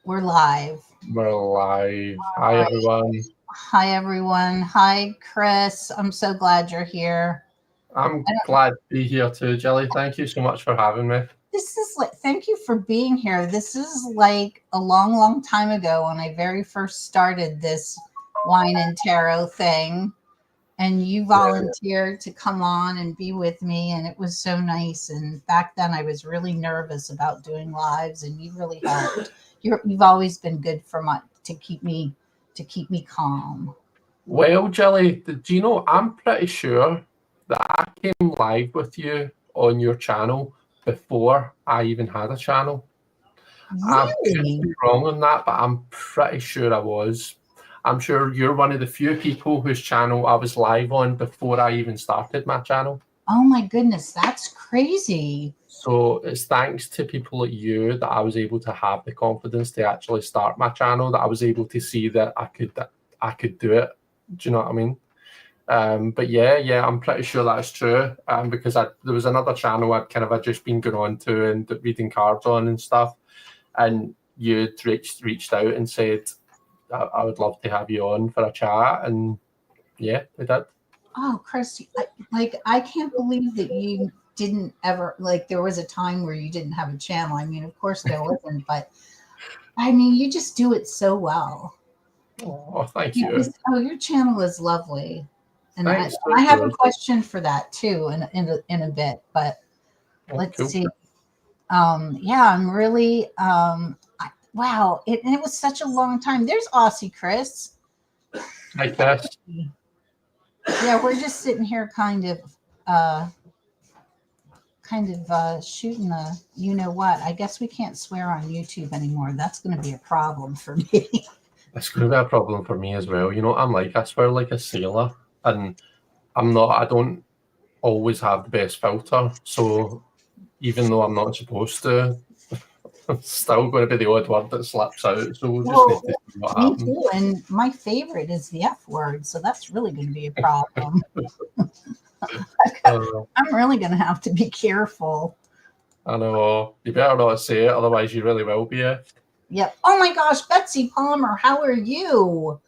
We're live. We're live. All Hi, right. everyone. Hi, everyone. Hi, Chris. I'm so glad you're here. I'm I don't, glad to be here too, Jelly. Thank you so much for having me. this is like, thank you for being here. This is like a long, long time ago when I very first started this wine and tarot thing. And you Yeah, volunteered to come on and be with me. And it was so nice. And back then I was really nervous about doing lives and you really helped. You've always been good for my, to keep me calm. well, Jelly, do you know, I'm pretty sure that I came live with you on your channel before I even had a channel. I could Really? be wrong on that, but I'm pretty sure I was. I'm sure you're one of the few people whose channel I was live on before I even started my channel. Oh my goodness, that's crazy. So it's thanks to people like you that I was able to have the confidence to actually start my channel, that I was able to see that I could do it. Do you know what I mean? But yeah, I'm pretty sure that's true. Because there was another channel I'd just been going on to and reading cards on and stuff, and you'd reached out and said I would love to have you on for a chat, and yeah, we did. Oh, Christy, I can't believe that you didn't ever, like, there was a time where you didn't have a channel. I mean, of course there wasn't, but I mean, you just do it so well. Oh, thank Yeah, you. oh, your channel is lovely. And Thanks for I have a yours. question for that too in a bit, but Oh, let's cool. see. Yeah, I'm really, wow. And it was such a long time. There's Aussie Chris. Hi, Chris. Yeah, we're just sitting here uh, shooting the, you know what? I guess we can't swear on YouTube anymore. That's going to be a problem for me. It's going to be a problem for me as well. You know what I'm like? I swear like a sailor, and I'm not. I don't always have the best filter. So even though I'm not supposed to, it's still going to be the odd word that slips out. So we'll just need Well, to see what me happens. too. And my favorite is the F word. So that's really going to be a problem. Uh, I'm really going to have to be careful. I know you better not say it, otherwise you really will be. Yep. Oh my gosh, Betsy Palmer, how are you?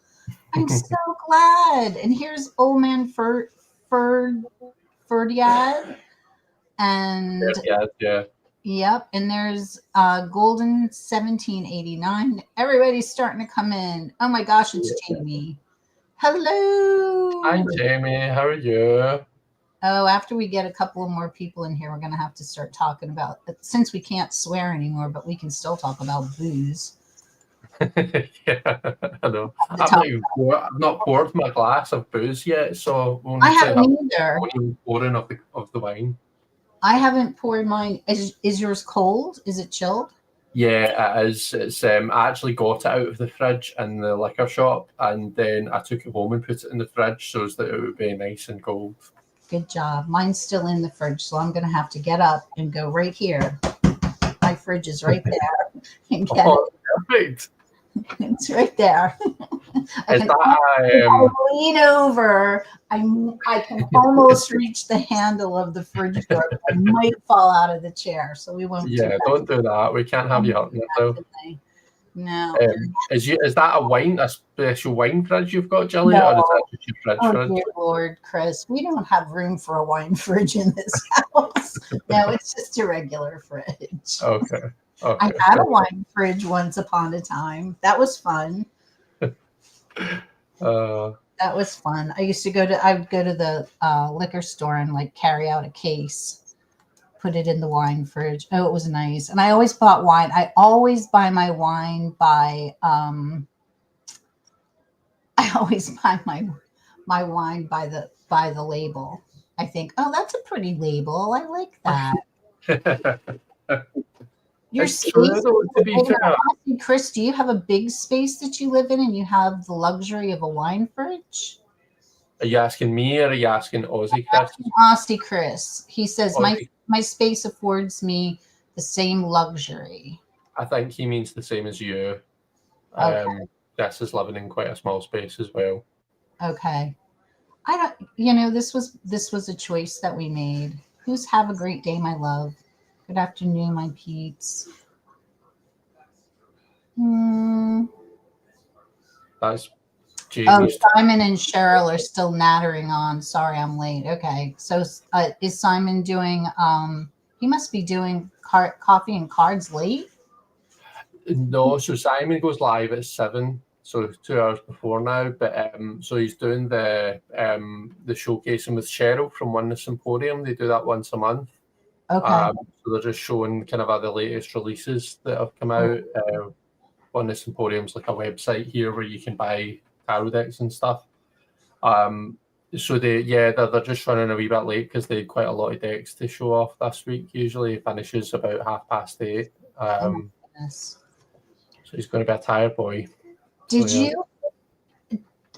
I'm so glad. And here's old man Ferd Ferdiad. And Yeah. yep, and there's Golden 1789. Everybody's starting to come in. Oh my gosh, it's Jamie. Hi, Hello. Jamie. How are you? Oh, after we get a couple of more people in here, we're going to have to start talking about, since we can't swear anymore, but we can still talk about booze. Yeah, I know. The top. I've not poured my glass of booze yet, so we'll I need to have haven't either. one pouring of the wine. I haven't poured mine. Is yours cold? Is it chilled? Yeah, it is. It's I actually got it out of the fridge in the liquor shop, and then I took it home and put it in the fridge so as that it would be nice and cold. Good job. Mine's still in the fridge, so I'm going to have to get up and go right here. My fridge is right there and get it. Oh, perfect. It's right there. I Is can that lean over. I can almost reach the handle of the fridge door, but I might fall out of the chair, so we won't do yeah? Don't do that. We can't have you hurting that yourself. today. No, Is that a special wine fridge you've got, Jelly, or is that no. just your fridge Oh fridge? dear Lord, Chris, we don't have room for a wine fridge in this house. No, it's just a regular fridge. Okay, I okay. had a wine fridge once upon a time. That was fun. Uh, That was fun. I would go to the liquor store and like carry out a case, put it in the wine fridge. Oh, it was nice. And I always bought wine. I always buy my wine by, I always buy my wine by the label. I think, oh, that's a pretty label. I like that. Your it's true space, though. To be wait a fair, minute, Chris, do you have a big space that you live in and you have the luxury of a wine fridge? are you asking me or are you asking Aussie Chris? Aussie Chris. He says Aussie, my space affords me the same luxury. I think he means the same as you. Okay, Jess is living in quite a small space as well. okay. I don't. You know, this was a choice that we made. Who's have a great day, my love. Good afternoon, my peeps. That's Oh, Jamie's. Simon and Cheryl are still nattering on. Sorry, I'm late. Okay, so is Simon doing? He must be doing coffee and cards late. No, so Simon goes live at 7, so 2 hours before now. But so he's doing the showcasing with Cheryl from Oneness Emporium. They do that once a month. Okay. So they're just showing kind of the latest releases that have come out. Oneness Emporium's like a website here where you can buy tarot decks and stuff. So they're just running a wee bit late because they had quite a lot of decks to show off this week. Usually it finishes about 8:30. Oh my goodness. So he's going to be a tired boy. Did So,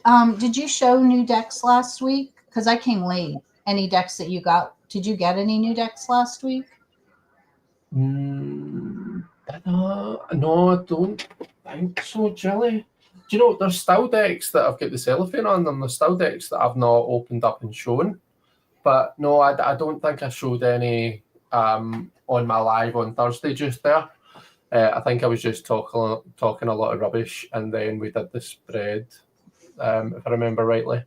yeah. did you show new decks last week? Because I came late. Any decks that you got? Did you get any new decks last week? No, I don't think so, Jelly. Do you know, there's still decks that I've got the cellophane on them. There's still decks that I've not opened up and shown. But no, I don't think I showed any on my live on Thursday just there. I think I was just talking a lot of rubbish, and then we did the spread, if I remember rightly.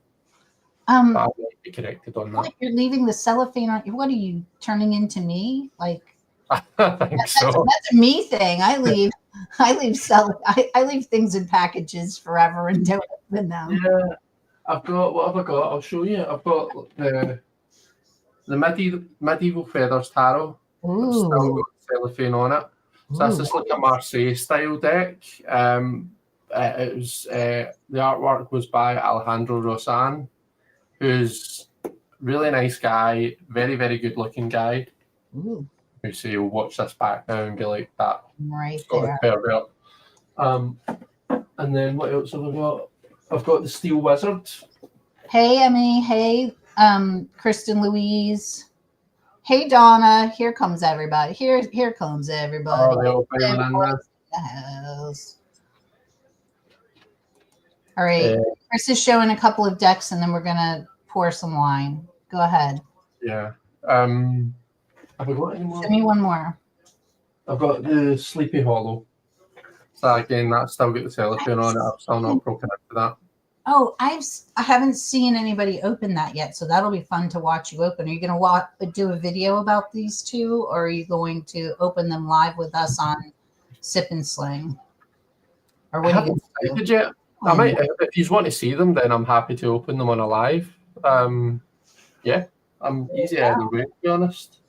But I might be corrected on that. Like you're leaving the cellophane on. What are you turning into me? Like I think so. That's a me thing. I leave things in packages forever and don't open them. Yeah, I've got, what have I got? I'll show you. I've got the medieval Feathers Tarot. I've still got cellophane on it. So that's just like a Marseille style deck. It was the artwork was by Alejandro Rosan, who's a really nice guy, very, very good looking guy. Ooh. Who say you'll watch this back now and be like that. Right there. Pervert. And then what else have I got? I've got the Steel Wizard. Hey Emmy, hey Kristen Louise. Hey Donna, here comes everybody. Here comes everybody. Oh, they're all in the house. All right. Chris is showing a couple of decks and then we're gonna pour some wine. Go ahead. Yeah. Have we got any more? Send me one more. I've got the Sleepy Hollow. So again, that's still got the cellophane on it. I've still not broken into that. Oh, I haven't seen anybody open that yet, so that'll be fun to watch you open. Are you going to do a video about these two, or are you going to open them live with us on Sip and Sling? Or what I haven't decided yet. I might, if you want to see them, then I'm happy to open them on a live. Yeah, I'm easy either way, to be honest.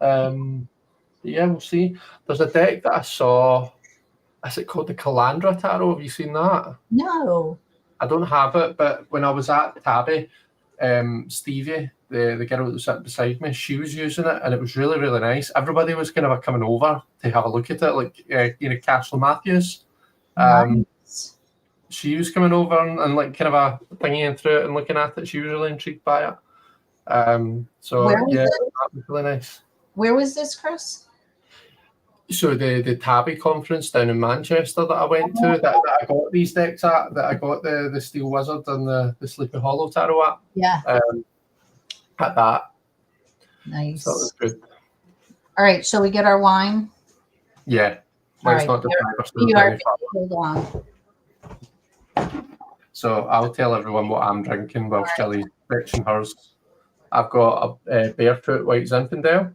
Yeah, we'll see. There's a deck that I saw. Is it called the Calandra Tarot? Have you seen that? No. I don't have it, but when I was at Tabby, Stevie, the girl that sat beside me, she was using it, and it was really, really nice. Everybody was kind of coming over to have a look at it, like Castle Matthews. Nice. She was coming over and like kind of a thingy through it and looking at it. She was really intrigued by it. So yeah, that was really nice. Where was this, Chris? So the Tabby conference down in Manchester that I went to, that I got these decks at, that I got the Steel Wizard and the Sleepy Hollow Tarot at. Yeah. At that. Nice. So that was good. All right, shall we get our wine? Yeah. Let's not hold on. So I'll tell everyone what I'm drinking whilst Jilly's fetching hers. I've got a Barefoot White Zinfandel.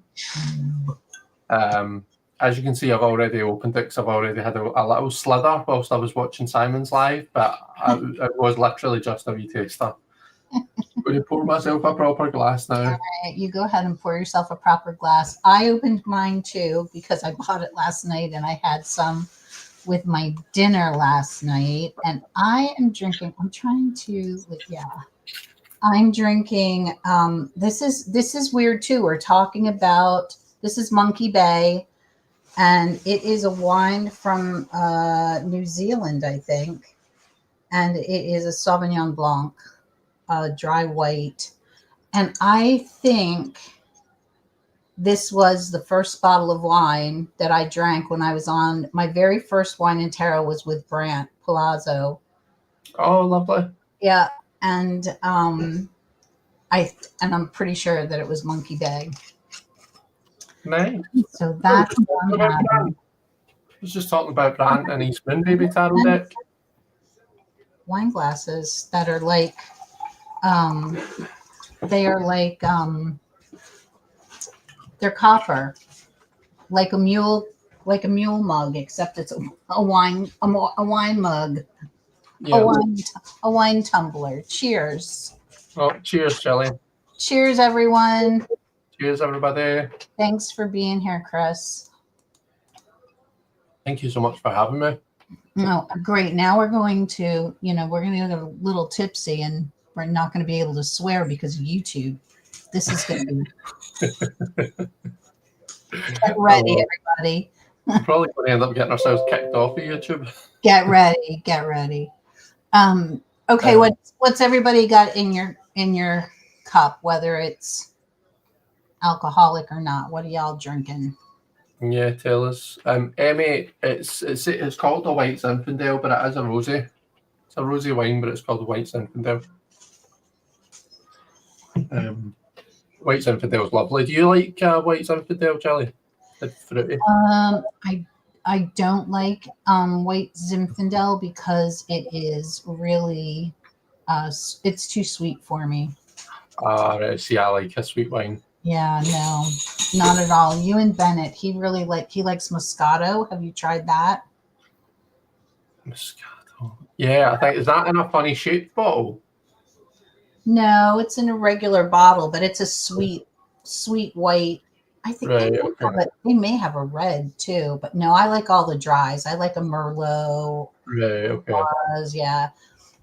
As you can see, I've already opened it because I've already had a little slither whilst I was watching Simon's live, but it was literally just a wee taster. I'm going to pour myself a proper glass now. All right, you go ahead and pour yourself a proper glass. I opened mine too because I bought it last night and I had some with my dinner last night. And I am drinking, I'm drinking, this is weird too. We're talking about, this is Monkey Bay. And it is a wine from New Zealand, I think. And it is a Sauvignon Blanc, dry white. And I think this was the first bottle of wine that I drank when I was on. My very first wine and tarot was with Brant Palazzo. Oh, lovely. Yeah. And I'm pretty sure that it was Monkey Bay. Nice. So that's what I was just talking about Brant and his Moon Baby Tarot deck. wine glasses that are like um, they are they're copper, like a mule mug, except it's a wine mug, a Yeah. wine a wine tumbler. Cheers. Oh, cheers, Jelly. Cheers, everyone. Cheers, everybody. Thanks for being here, Chris. Thank you so much for having me. Oh, great. Now we're going to, we're going to get a little tipsy and we're not going to be able to swear because of YouTube. This is going to be get ready, everybody. We're probably going to end up getting ourselves kicked off of YouTube. Get ready. Get ready. Okay, what's everybody got in your cup, whether it's alcoholic or not? What are y'all drinking? Yeah, tell us. Emmy, it's called a White Zinfandel, but it is a rosy. It's a rosy wine, but it's called a White Zinfandel. White Zinfandel is lovely. Do you like White Zinfandel, Jelly? It's fruity. I don't like white Zinfandel because it is really it's too sweet for me. Right. See, I like a sweet wine. Yeah, no, not at all. You and Bennett, he likes Moscato. Have you tried that? Moscato. Yeah, I think, is that in a funny shaped bottle? No, it's in a regular bottle, but it's a sweet white. I think they may have a red too, but no, I like all the dries. I like a Merlot. Right, okay. Yeah.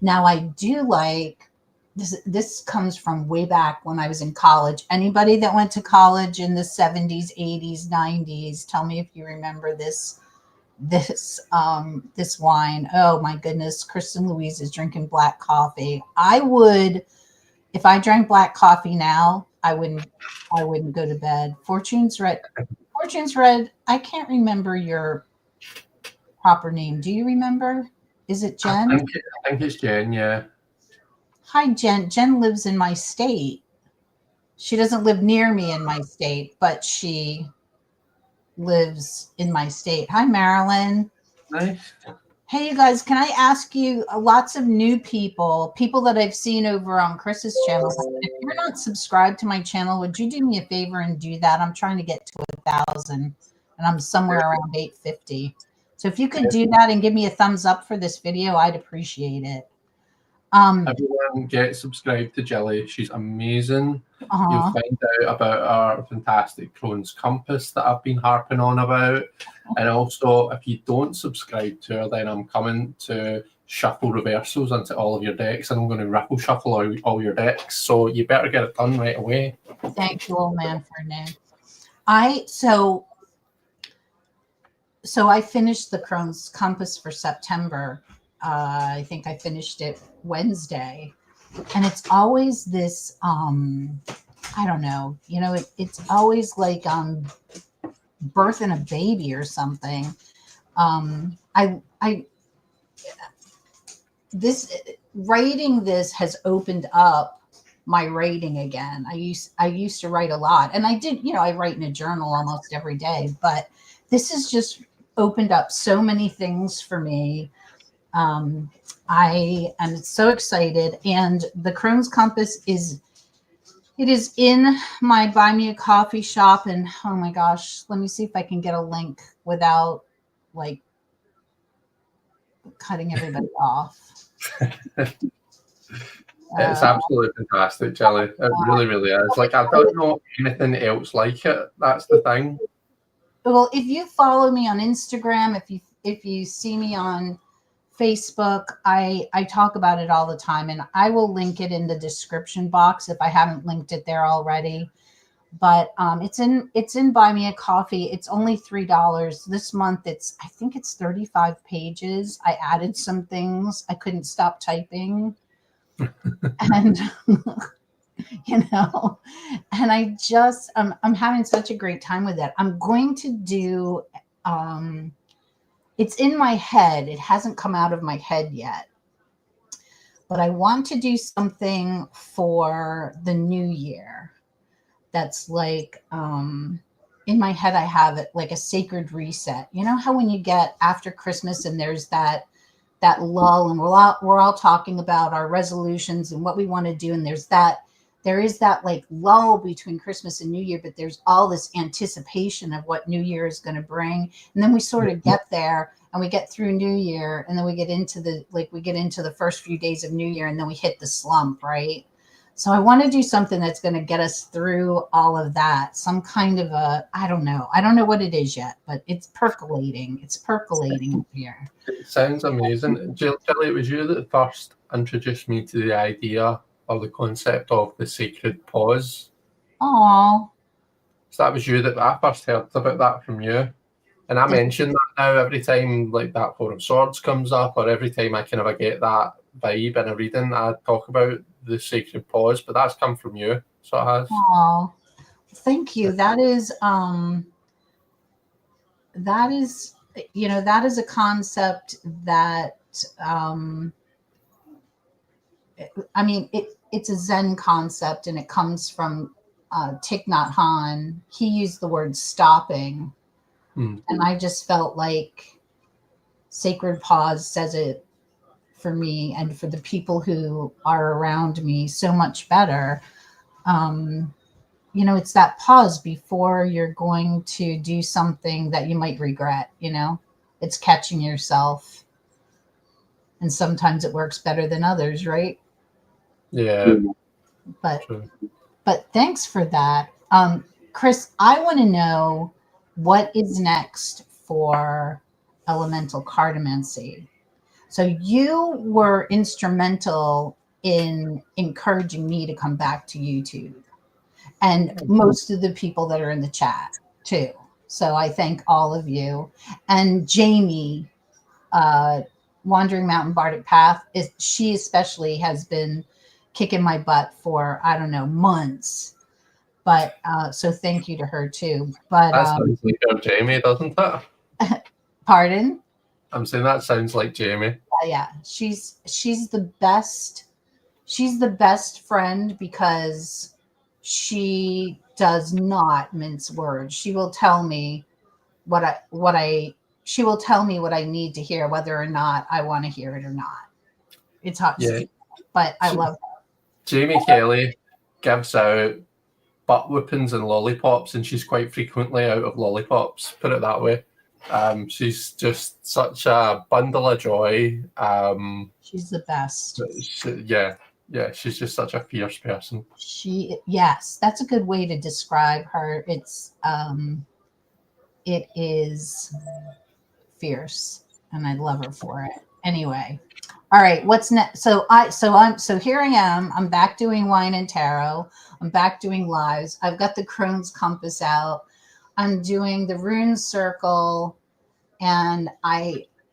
Now I do like this comes from way back when I was in college. Anybody that went to college in the 70s, 80s, 90s, tell me if you remember this wine. Oh my goodness, Kristen Louise is drinking black coffee. If I drank black coffee now, I wouldn't go to bed. Fortune's Red. I can't remember your proper name. Do you remember? Is it Jen? I think it's Jen, yeah. Hi, Jen. Jen lives in my state. She doesn't live near me in my state, but she lives in my state. Hi, Marilyn. Nice. Hey, you guys, can I ask you, lots of new people that I've seen over on Chris's channel, if you're not subscribed to my channel, would you do me a favor and do that? I'm trying to get to 1,000 and I'm somewhere around 850. So if you could do that and give me a thumbs up for this video, I'd appreciate it. Everyone get subscribed to Jelly. She's amazing. You'll find out about our fantastic Crohn's Compass that I've been harping on about. And also, if you don't subscribe to her, then I'm coming to shuffle reversals into all of your decks, and I'm going to raffle shuffle all your decks. So you better get it done right away. Thank you, old man, for a name. So I finished the Crohn's Compass for September. I think I finished it Wednesday, and it's always this I don't know, it's always like birthing a baby or something. Writing this has opened up my writing again. I used to write a lot, and I did, I write in a journal almost every day, but this has just opened up so many things for me. I am so excited, and the Crohn's Compass is in my Buy Me a Coffee shop, and oh my gosh, let me see if I can get a link without like cutting everybody off. It's absolutely fantastic, Jelly. It really, really is. Like, I don't know anything else like it. That's the thing. Well, if you follow me on Instagram, if you see me on Facebook, I talk about it all the time, and I will link it in the description box if I haven't linked it there already. But it's in Buy Me a Coffee. It's only $3 this month. I think it's 35 pages. I added some things. I couldn't stop typing, and and I'm having such a great time with it. I'm going to do. It's in my head. It hasn't come out of my head yet. But I want to do something for the new year that's like, in my head, I have it like a sacred reset. You know how when you get after Christmas and there's that that lull, and we're all talking about our resolutions and what we want to do, and there is that like lull between Christmas and New Year, but there's all this anticipation of what New Year is going to bring, and then we sort of get there and we get through New Year, and then we get into the first few days of New Year, and then we hit the slump, right? So I want to do something that's going to get us through all of that. Some kind of I don't know what it is yet, but it's percolating. It's percolating up here. It sounds amazing. Jill, it was you that first introduced me to the idea or the concept of the sacred pause. Oh. So that was you that I first heard about that from you. And I mention that now every time like that Four of Swords comes up, or every time I kind of get that vibe in a reading, I talk about the sacred pause, but that's come from you. So it has. Oh, thank you. That is that is a concept that I mean it's a Zen concept, and it comes from Thich Nhat Hanh. He used the word stopping, and I just felt like sacred pause says it for me and for the people who are around me so much better. It's that pause before you're going to do something that you might regret. It's catching yourself, and sometimes it works better than others, right? Yeah. But thanks for that. Chris, I want to know what is next for Elemental Cartomancy. So you were instrumental in encouraging me to come back to YouTube, and most of the people that are in the chat too. So I thank all of you. And Jamie, Wandering Mountain Bardic Path, she especially has been kicking my butt for, I don't know, months. But so thank you to her too. But that sounds like Jamie, doesn't it? Pardon? I'm saying that sounds like Jamie. Yeah. She's the best. She's the best friend because she does not mince words. She will tell me she will tell me what I need to hear, whether or not I want to hear it or not. It's hot, yeah. But I love her. Jamie Kelly gives out butt whoopings and lollipops, and she's quite frequently out of lollipops, put it that way. She's just such a bundle of joy. She's the best. Yeah, she's just such a fierce person. Yes, that's a good way to describe her. It is fierce, and I love her for it. Anyway, all right, what's next? So here I am. I'm back doing wine and tarot. I'm back doing lives. I've got the Crohn's compass out. I'm doing the rune circle, and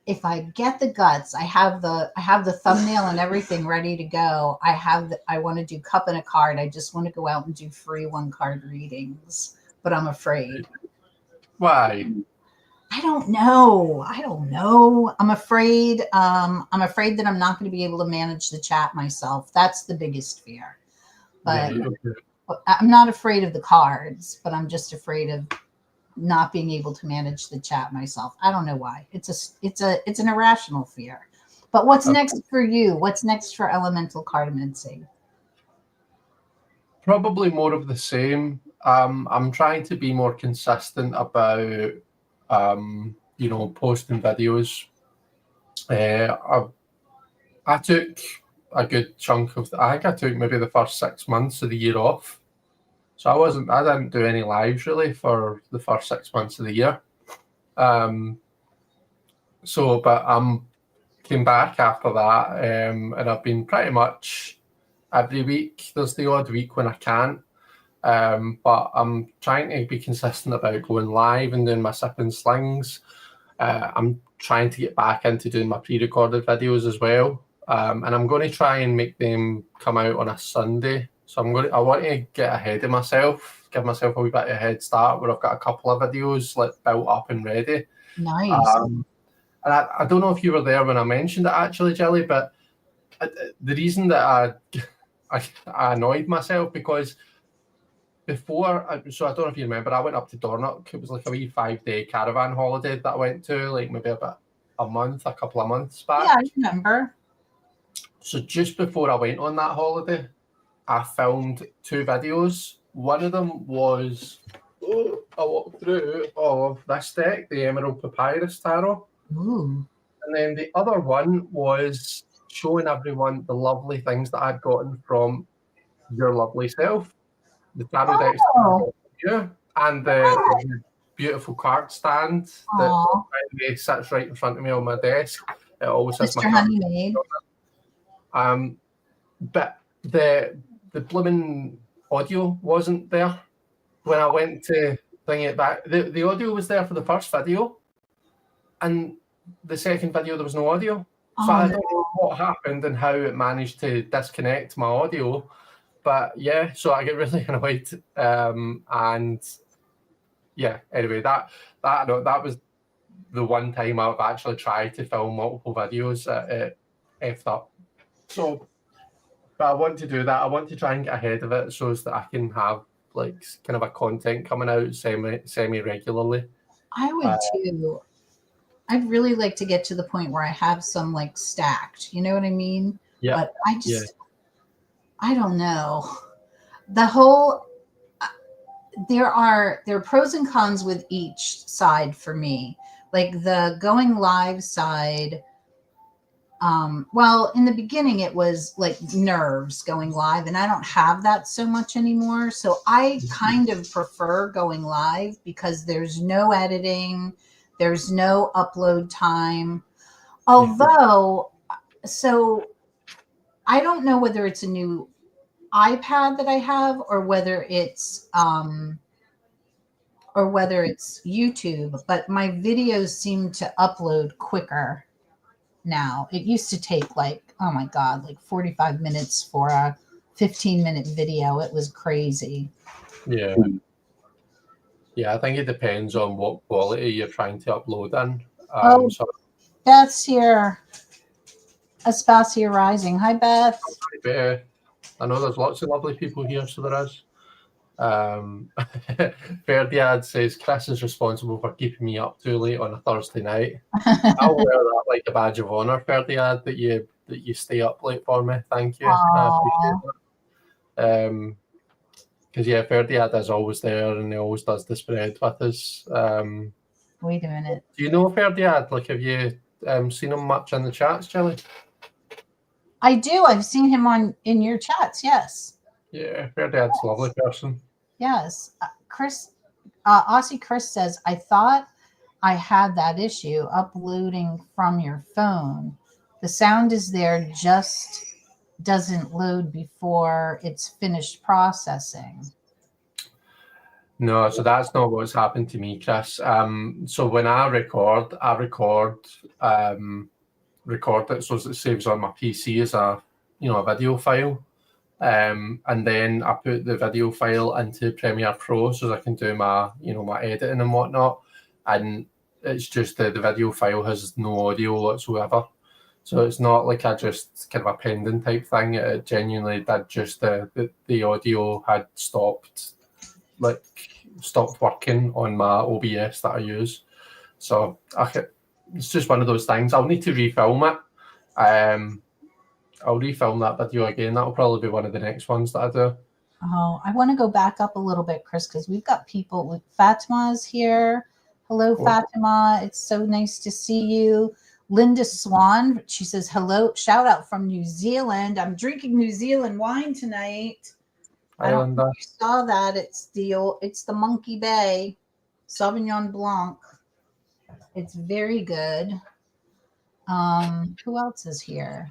if I get the guts, I have the thumbnail and everything ready to go. I want to do cup and a card. I just want to go out and do free 1-card readings, but I'm afraid. Why? I don't know. I'm afraid that I'm not going to be able to manage the chat myself. That's the biggest fear. But I'm not afraid of the cards, but I'm just afraid of not being able to manage the chat myself. I don't know why. It's an irrational fear. But what's next for you? What's next for Elemental Cartomancy? Probably more of the same. I'm trying to be more consistent about posting videos. I took a good chunk of I think I took maybe the first 6 months of the year off. So I didn't do any lives really for the first 6 months of the year. But came back after that, and I've been pretty much every week. There's the odd week when I can't, but I'm trying to be consistent about going live and doing my sip and slings. I'm trying to get back into doing my pre-recorded videos as well, and I'm going to try and make them come out on a Sunday. So I want to get ahead of myself, give myself a wee bit of a head start where I've got a couple of videos built up and ready. Nice. And I don't know if you were there when I mentioned it actually, Jelly, but the reason that I annoyed myself because before, so I don't know if you remember, I went up to Dornoch. It was like a wee 5-day caravan holiday that I went to, like maybe about a couple of months back. Yeah, I remember. So just before I went on that holiday, I filmed 2 videos. One of them was a walkthrough of this deck, the Emerald Papyrus Tarot. Ooh. And then the other one was showing everyone the lovely things that I'd gotten from your lovely self. The tarot decks that I got from you, and the beautiful card stand that finally sits right in front of me on my desk. It always has my Mr. card. Honeymade. But the blooming audio wasn't there when I went to bring it back. The audio was there for the first video, and the second video there was no audio. So I don't know what happened and how it managed to disconnect my audio. But yeah, so I get really annoyed. And yeah, anyway, that was the one time I've actually tried to film multiple videos that it effed up. So, but I want to do that. I want to try and get ahead of it so that I can have like kind of a content coming out semi regularly. I would too. I'd really like to get to the point where I have some like stacked, you know what I mean? Yeah. But I don't know. The whole there are pros and cons with each side for me. Like the going live side, well, in the beginning it was like nerves going live, and I don't have that so much anymore. So I kind of prefer going live because there's no editing, there's no upload time. Although, so I don't know whether it's a new iPad that I have or whether it's YouTube, but my videos seem to upload quicker now. It used to take like, oh my God, like 45 minutes for a 15-minute video. It was crazy. Yeah. Yeah, I think it depends on what quality you're trying to upload in. So Beth's here. Aspasia Rising. Hi, Beth. Hi, Beth. I know there's lots of lovely people here, so there is. Ferdiad says Chris is responsible for keeping me up too late on a Thursday night. I'll wear that like a badge of honor, Ferdiad, that you stay up late for me. Thank you. I appreciate that. Because Ferdiad is always there and he always does the spread with us. Wait a minute. Do you know Ferdiad? Like, have you seen him much in the chats, Jelly? I do. I've seen him in your chats. Yes. Yeah, Ferdiad's a lovely person. Yes. Chris, Aussie Chris says, I thought I had that issue uploading from your phone. The sound is there, just doesn't load before it's finished processing. No, so that's not what's happened to me, Chris. So when I record it so it saves on my PC as a video file. And then I put the video file into Premiere Pro so I can do my my editing and whatnot. And it's just the video file has no audio whatsoever. So it's not like I just kind of a pending type thing. It genuinely did just the audio had stopped working on my OBS that I use. So it's just one of those things. I'll need to refilm it. I'll refilm that video again. That'll probably be one of the next ones that I do. Oh, I want to go back up a little bit, Chris, because we've got people. Fatima's here. Hello, Fatima. It's so nice to see you. Linda Swan, she says, hello. Shout out from New Zealand. I'm drinking New Zealand wine tonight. I don't know if you saw that. It's the Monkey Bay Sauvignon Blanc. It's very good. Who else is here?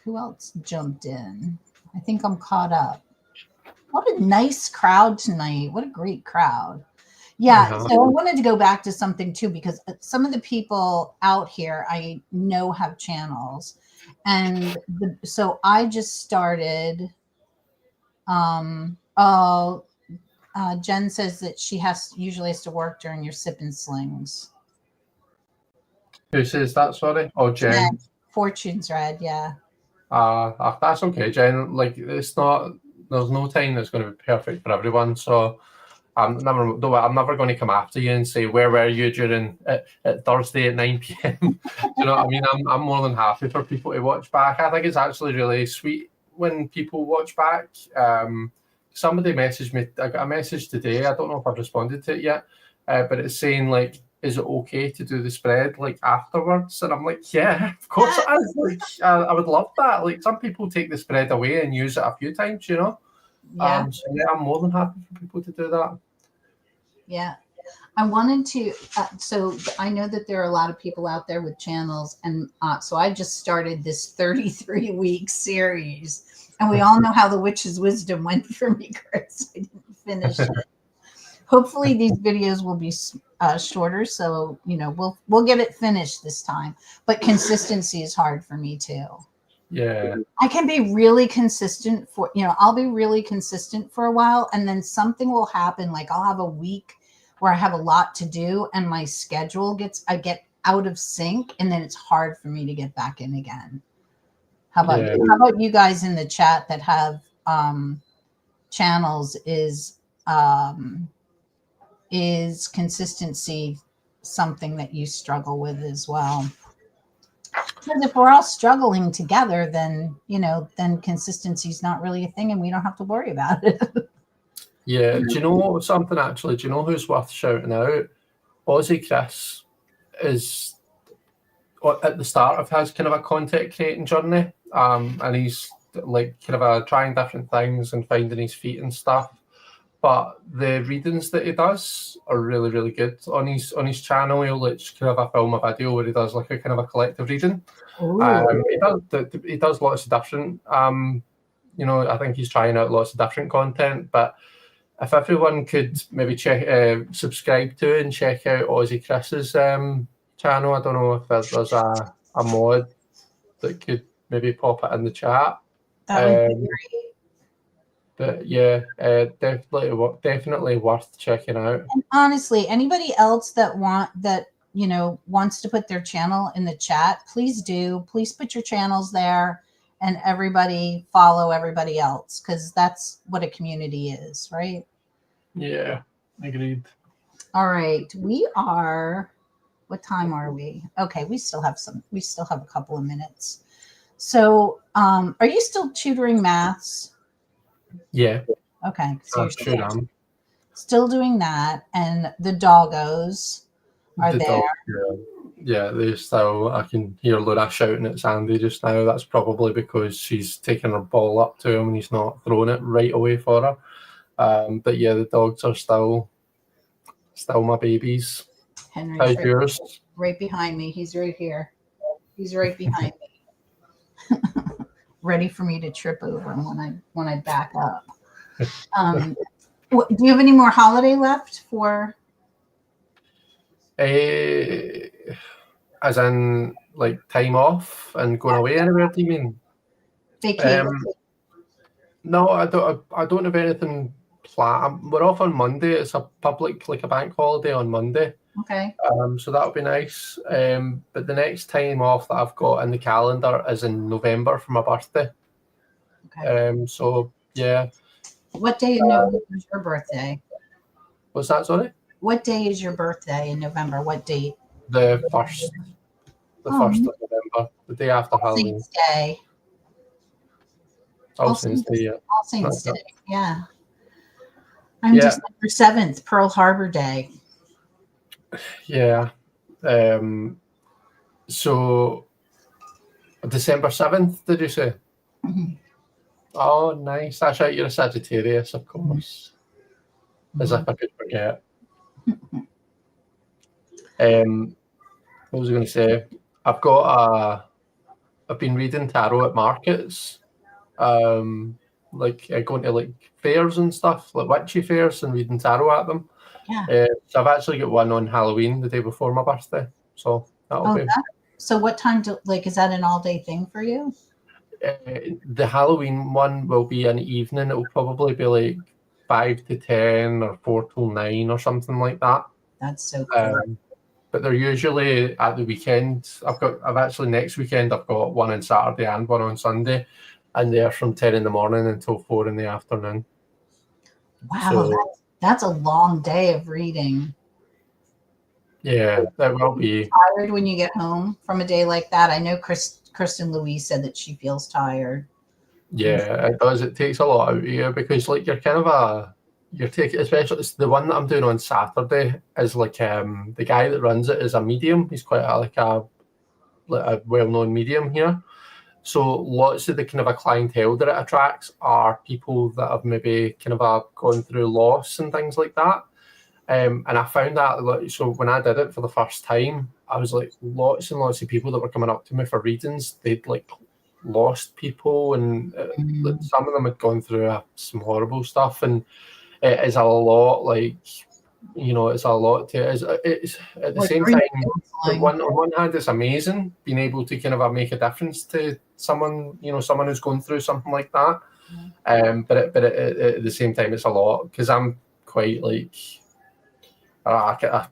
Who else jumped in? I think I'm caught up. What a nice crowd tonight. What a great crowd. Yeah, so I wanted to go back to something too, because some of the people out here I know have channels. And so I just started. Jen says that she usually has to work during your sip and slings. Who says that, sorry? Oh, Jen. Fortune's Red, yeah. That's okay, Jen. Like, there's no time that's going to be perfect for everyone. So I'm never going to come after you and say, where were you during at Thursday at 9 p.m. Do you know what I mean? I'm more than happy for people to watch back. I think it's actually really sweet when people watch back. Somebody messaged me. I got a message today. I don't know if I've responded to it yet, but it's saying like, is it okay to do the spread like afterwards? And I'm like, yeah, of course it is. Like, I would love that. Like, some people take the spread away and use it a few times, you know. Yeah. So yeah, I'm more than happy for people to do that. Yeah. I wanted to, so I know that there are a lot of people out there with channels, and so I just started this 33-week series, and we all know how the Witch's Wisdom went for me, Chris. I didn't finish it. Hopefully these videos will be shorter, so we'll get it finished this time. But consistency is hard for me too. Yeah. I can be really consistent I'll be really consistent for a while, and then something will happen. Like I'll have a week where I have a lot to do and my schedule I get out of sync, and then it's hard for me to get back in again. How about you? How about you guys in the chat that have channels? Is consistency something that you struggle with as well? Because if we're all struggling together, then consistency is not really a thing, and we don't have to worry about it. Yeah. Do you know something actually? Do you know who's worth shouting out? Aussie Chris is at the start of his kind of a content creating journey, and he's like kind of trying different things and finding his feet and stuff. But the readings that he does are really, really good. On his channel, he'll like kind of film a video where he does like a kind of a collective reading. He does lots of different. I think he's trying out lots of different content. But if everyone could maybe subscribe to and check out Aussie Chris's channel. I don't know if there's a mod that could maybe pop it in the chat. That would be great. But yeah, definitely worth checking out. And honestly, anybody else that wants to put their channel in the chat, please do. Please put your channels there, and everybody follow everybody else, because that's what a community is, right? Yeah, agreed. All right, what time are we? Okay, we still have a couple of minutes. So, are you still tutoring maths? Yeah. Okay. So you're still doing that, and the doggos are there. Yeah, they still. I can hear Laura shouting at Sandy just now. That's probably because she's taking her ball up to him and he's not throwing it right away for her. But yeah, the dogs are still my babies. Henry's yours? Right behind me. He's right here. He's right behind me. Ready for me to trip over him when I back up. Do you have any more holiday left for? As in like time off and going away anywhere? Do you mean? Vacation. No, I don't have anything planned. We're off on Monday. It's a public, like a bank holiday on Monday. Okay. So that'll be nice. But the next time off that I've got in the calendar is in November for my birthday. Okay. So yeah. What day in November is your birthday? What's that, sorry? What day is your birthday in November? What date? The 1st. The 1st of November. The day after Halloween. Saints Day. All Saints Day, yeah. All Saints Day, yeah. I'm December 7th, Pearl Harbor Day. Yeah. So December 7th, did you say? Mm-hmm. Oh, nice. That's right, you're a Sagittarius, of course. As if I could forget. What was I going to say? I've been reading tarot at markets, like going to like fairs and stuff, like witchy fairs, and reading tarot at them. Yeah. So I've actually got one on Halloween, the day before my birthday. So that'll be. So what time is that an all-day thing for you? The Halloween one will be an evening. It will probably be like 5 to 10 or 4 till 9 or something like that. That's so cool. But they're usually at the weekend. I've actually next weekend I've got one on Saturday and one on Sunday, and they're from 10 in the morning until 4 in the afternoon. Wow, That's a long day of reading. Yeah, that will be. Tired when you get home from a day like that? I know Kristen Louise said that she feels tired. Yeah, it does. It takes a lot out of you because like you're kind of you're taking, especially it's the one that I'm doing on Saturday is like the guy that runs it is a medium. He's quite like a well-known medium here. So lots of the kind of a clientele that it attracts are people that have maybe kind of gone through loss and things like that. And I found that like, so when I did it for the first time, I was like lots and lots of people that were coming up to me for readings. They'd like lost people, and some of them had gone through some horrible stuff, and it is a lot. Like it's a lot to. It's at the same time. On one hand, it's amazing being able to kind of make a difference to someone, someone who's going through something like that. But at the same time, it's a lot because I'm quite like. I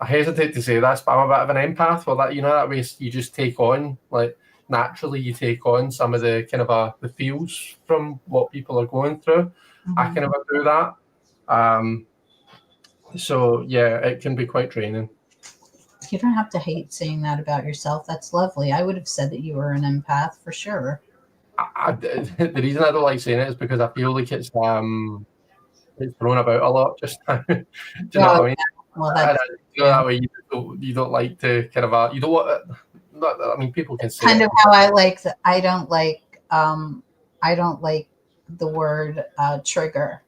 hesitate to say this, but I'm a bit of an empath. Well, that way you just take on, like naturally you take on some of the kind of the feels from what people are going through. I kind of do that. So yeah, it can be quite draining. You don't have to hate saying that about yourself. That's lovely. I would have said that you were an empath for sure. The reason I don't like saying it is because I feel like it's thrown about a lot just now. Do you know what I mean? Well, that's that way you don't like to kind of you don't want. I mean, people can say kind of how I like that. I don't like the word trigger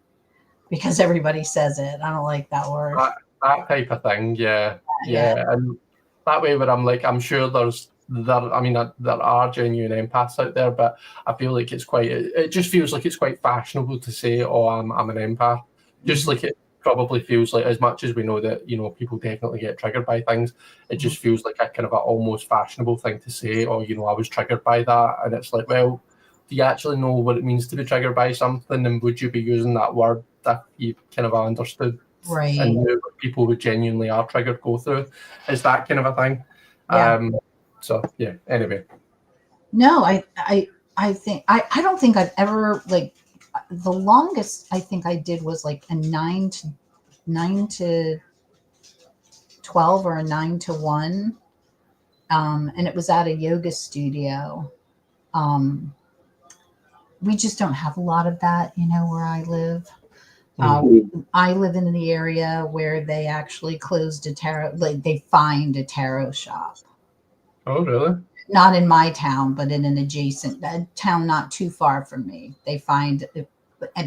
because everybody says it. I don't like that word. That type of thing, yeah. And that way, where I'm like, I'm sure there are genuine empaths out there, but I feel like it just feels like it's quite fashionable to say, "Oh, I'm an empath." Just like it probably feels like, as much as we know that people definitely get triggered by things, it just feels like a kind of a almost fashionable thing to say. Oh, I was triggered by that, and it's like, well, do you actually know what it means to be triggered by something, and would you be using that word if you kind of understood? Right. And what people who genuinely are triggered go through is that kind of a thing. Yeah. So yeah. Anyway. No, I think I don't think I've ever like the longest I think I did was like a 9 to 12 or a 9 to 1. And it was at a yoga studio. We just don't have a lot of that, where I live. I live in the area where they actually closed a tarot, like they find a tarot shop. Oh, really? Not in my town, but in an adjacent town not too far from me. They find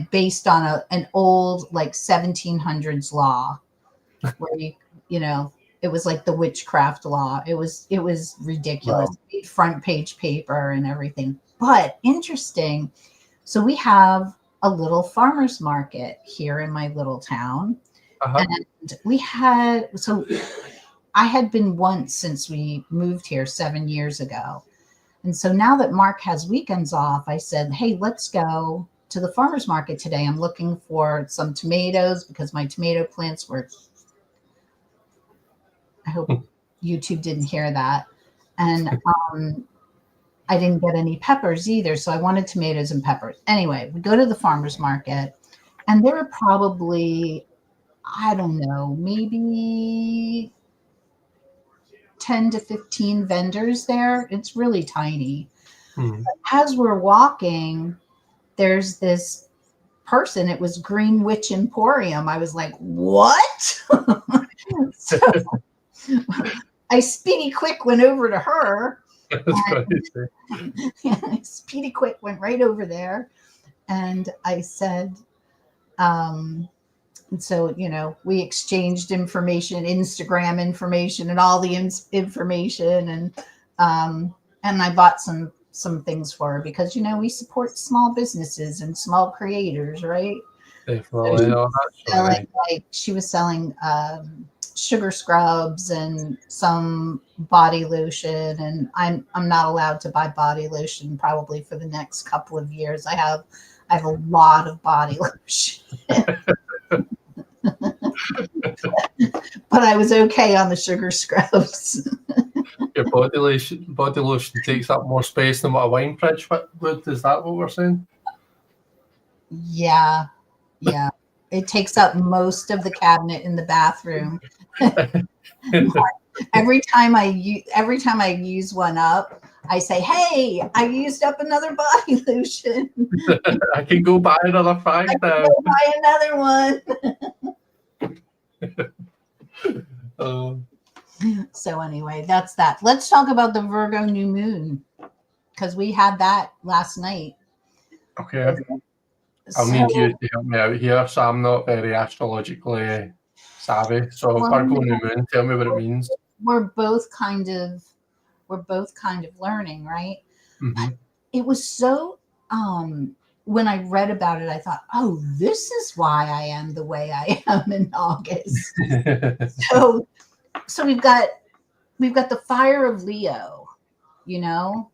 based on an old like 1700s law where it was like the witchcraft law. It was ridiculous. Wow. Front page paper and everything. But interesting. So we have a little farmer's market here in my little town. And I had been once since we moved here 7 years ago. And so now that Mark has weekends off, I said, hey, let's go to the farmer's market today. I'm looking for some tomatoes because my tomato plants were, I hope YouTube didn't hear that. And I didn't get any peppers either. So I wanted tomatoes and peppers. Anyway, we go to the farmer's market and there were probably, I don't know, maybe 10 to 15 vendors there. It's really tiny. As we're walking, there's this person. It was Green Witch Emporium. I was like, what? So I speedy quick went over to her. Speedy quick went right over there. And I said, and so, we exchanged Instagram information and all the information. And I bought some things for her because, we support small businesses and small creators, right? Definitely. She was selling sugar scrubs and some body lotion. And I'm not allowed to buy body lotion probably for the next couple of years. I have a lot of body lotion. But I was okay on the sugar scrubs. Your body lotion takes up more space than what a wine fridge would. Is that what we're saying? Yeah. It takes up most of the cabinet in the bathroom. Every time I use one up, I say, "Hey, I used up another body lotion. I can go buy another I five can now. go buy another one." Oh, So anyway, that's that. Let's talk about the Virgo new moon because we had that last night. okay. I'll So need you to help me out here. So I'm not very astrologically savvy. So well, Virgo new moon, tell me what it means. we're both kind of learning, right? Mm-hmm. It was so when I read about it, I thought, oh, this is why I am the way I am in August. So we've got the fire of Leo, you know,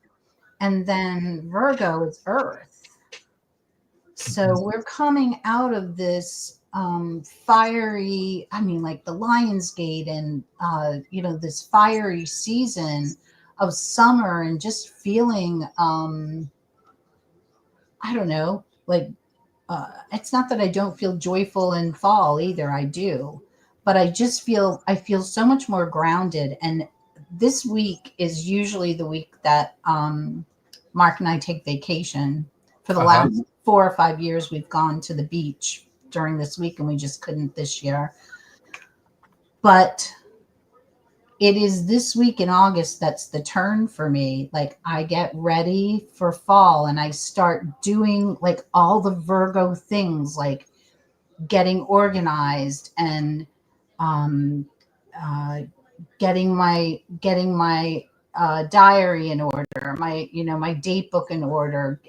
and then Virgo is Earth. So we're coming out of this fiery, I mean, like the Lionsgate and, this fiery season of summer and just feeling, I don't know, like, it's not that I don't feel joyful in fall either. I do, but I feel so much more grounded. And this week is usually the week that Mark and I take vacation. For the last 4 or 5 years, we've gone to the beach during this week, and we just couldn't this year. But it is this week in August that's the turn for me. Like I get ready for fall and I start doing like all the Virgo things, like getting organized and um, uh, getting my diary in order, my date book in order,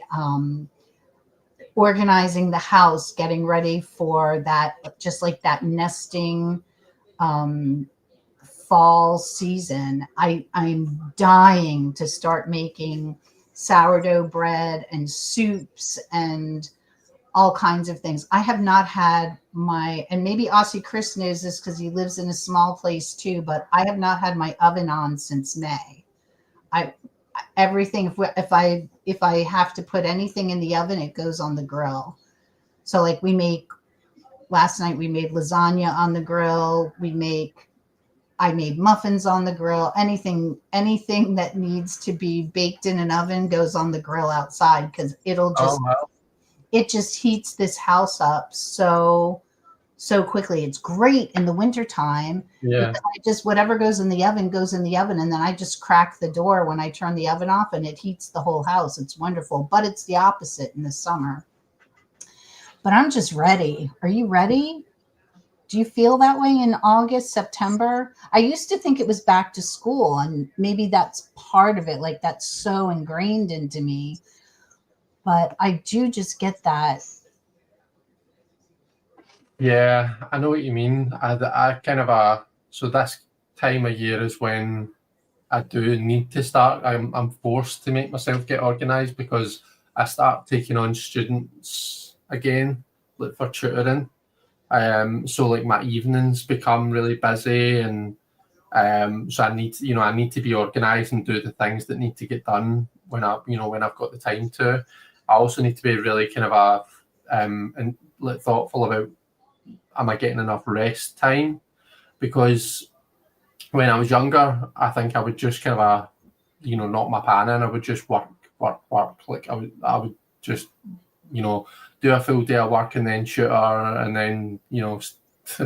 organizing the house, getting ready for that, just like that nesting um, fall season. I'm dying to start making sourdough bread and soups and all kinds of things. I have not had and maybe Aussie Chris knows this because he lives in a small place too, but I have not had my oven on since May. I everything if I have to put anything in the oven, it goes on the grill. So like last night we made lasagna on the grill. I made muffins on the grill. Anything that needs to be baked in an oven goes on the grill outside because it just heats this house up so quickly. It's great in the wintertime Yeah. because whatever goes in the oven goes in the oven, and then I just crack the door when I turn the oven off and it heats the whole house. It's wonderful, but it's the opposite in the summer. But I'm just ready. Are you ready? Do you feel that way in August, September? I used to think it was back to school, and maybe that's part of it. Like that's so ingrained into me. But I do just get that. Yeah, I know what you mean. I kind of so this time of year is when I do need to start. I'm forced to make myself get organised because I start taking on students again, like for tutoring. So like my evenings become really busy, and so I need to be organised and do the things that need to get done when I've got the time to. I also need to be really kind of and like thoughtful about, am I getting enough rest time? Because when I was younger, I think I would just kind of knock my pan in. I would just work. Like I would just do a full day of work and then tutor and then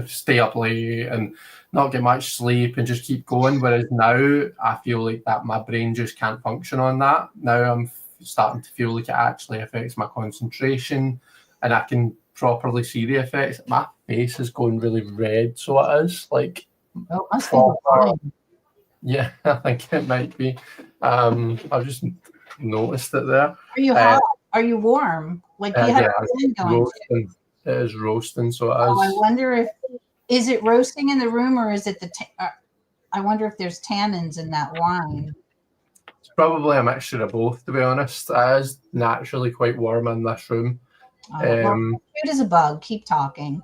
stay up late and not get much sleep and just keep going. Whereas now I feel like that my brain just can't function on that. Now I'm starting to feel like it actually affects my concentration, and I can properly see the effects. My face is going really red, so it is like Must be the wine. yeah, I think it might be. I've just noticed it there. Are you hot? Are you warm? Like you have Yeah, a fan it's going. roasting. It is roasting, so it Oh, I is. wonder is it roasting in the room or is it I wonder if there's tannins in that wine. It's probably a mixture of both, to be honest. It is naturally quite warm in this room. Well, cute as a bug. Keep talking.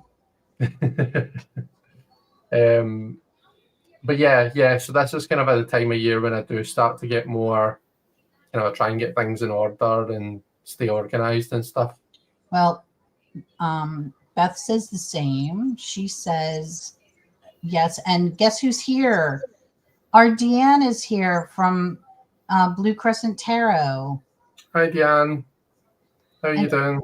But yeah. So this is kind of at the time of year when I do start to get more, try and get things in order and stay organised and stuff. Well, Beth says the same. She says yes. And guess who's here? Our Deanne is here from Blue Crescent Tarot. Hi, Deanne. How are you And- doing?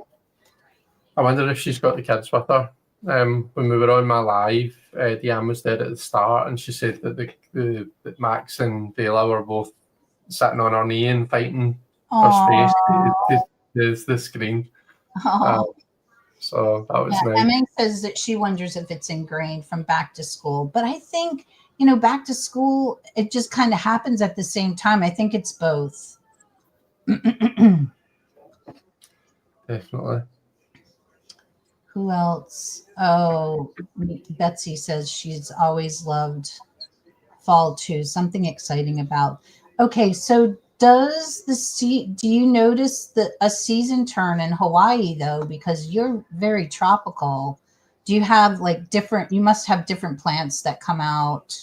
I wonder if she's got the kids with her. When we were on my live, Deanne was there at the start, and she said that that Max and Bella were both sitting on her knee and fighting for space to the screen. So that was nice. Emma says that she wonders if it's ingrained from back to school. But I think, back to school, it just kind of happens at the same time. I think it's both. Definitely. Who else? Oh, Betsy says she's always loved fall too. Something exciting about. Okay, so do you notice a season turn in Hawaii though? Because you're very tropical. Do you have like different? You must have different plants that come out.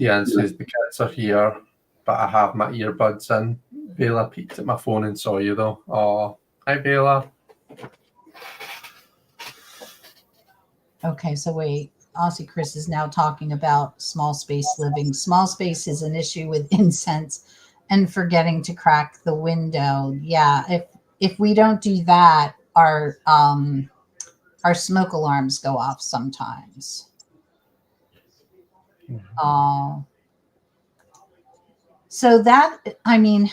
Deanne says the kids are here, but I have my earbuds in. Bella peeked at my phone and saw you though. Oh, hi Bella. Okay, so wait. Aussie Chris is now talking about small space living. Small space is an issue with incense and forgetting to crack the window. Yeah, if we don't do that, our smoke alarms go off sometimes. So that, I mean,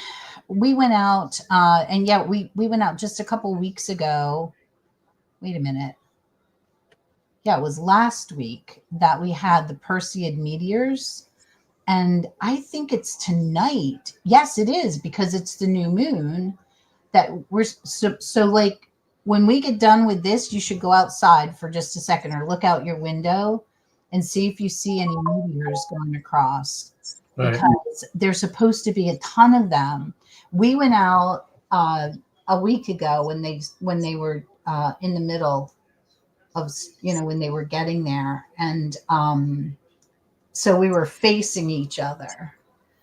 we went out, and yeah, we went out just a couple weeks ago. Wait a minute. Yeah, it was last week that we had the Perseid meteors. And I think it's tonight. Yes, it is, because it's the new moon that we're so like when we get done with this, you should go outside for just a second or look out your window and see if you see any meteors going across. Right. Because there's supposed to be a ton of them. We went out a week ago when they were in the middle of, when they were getting there. And so we were facing each other.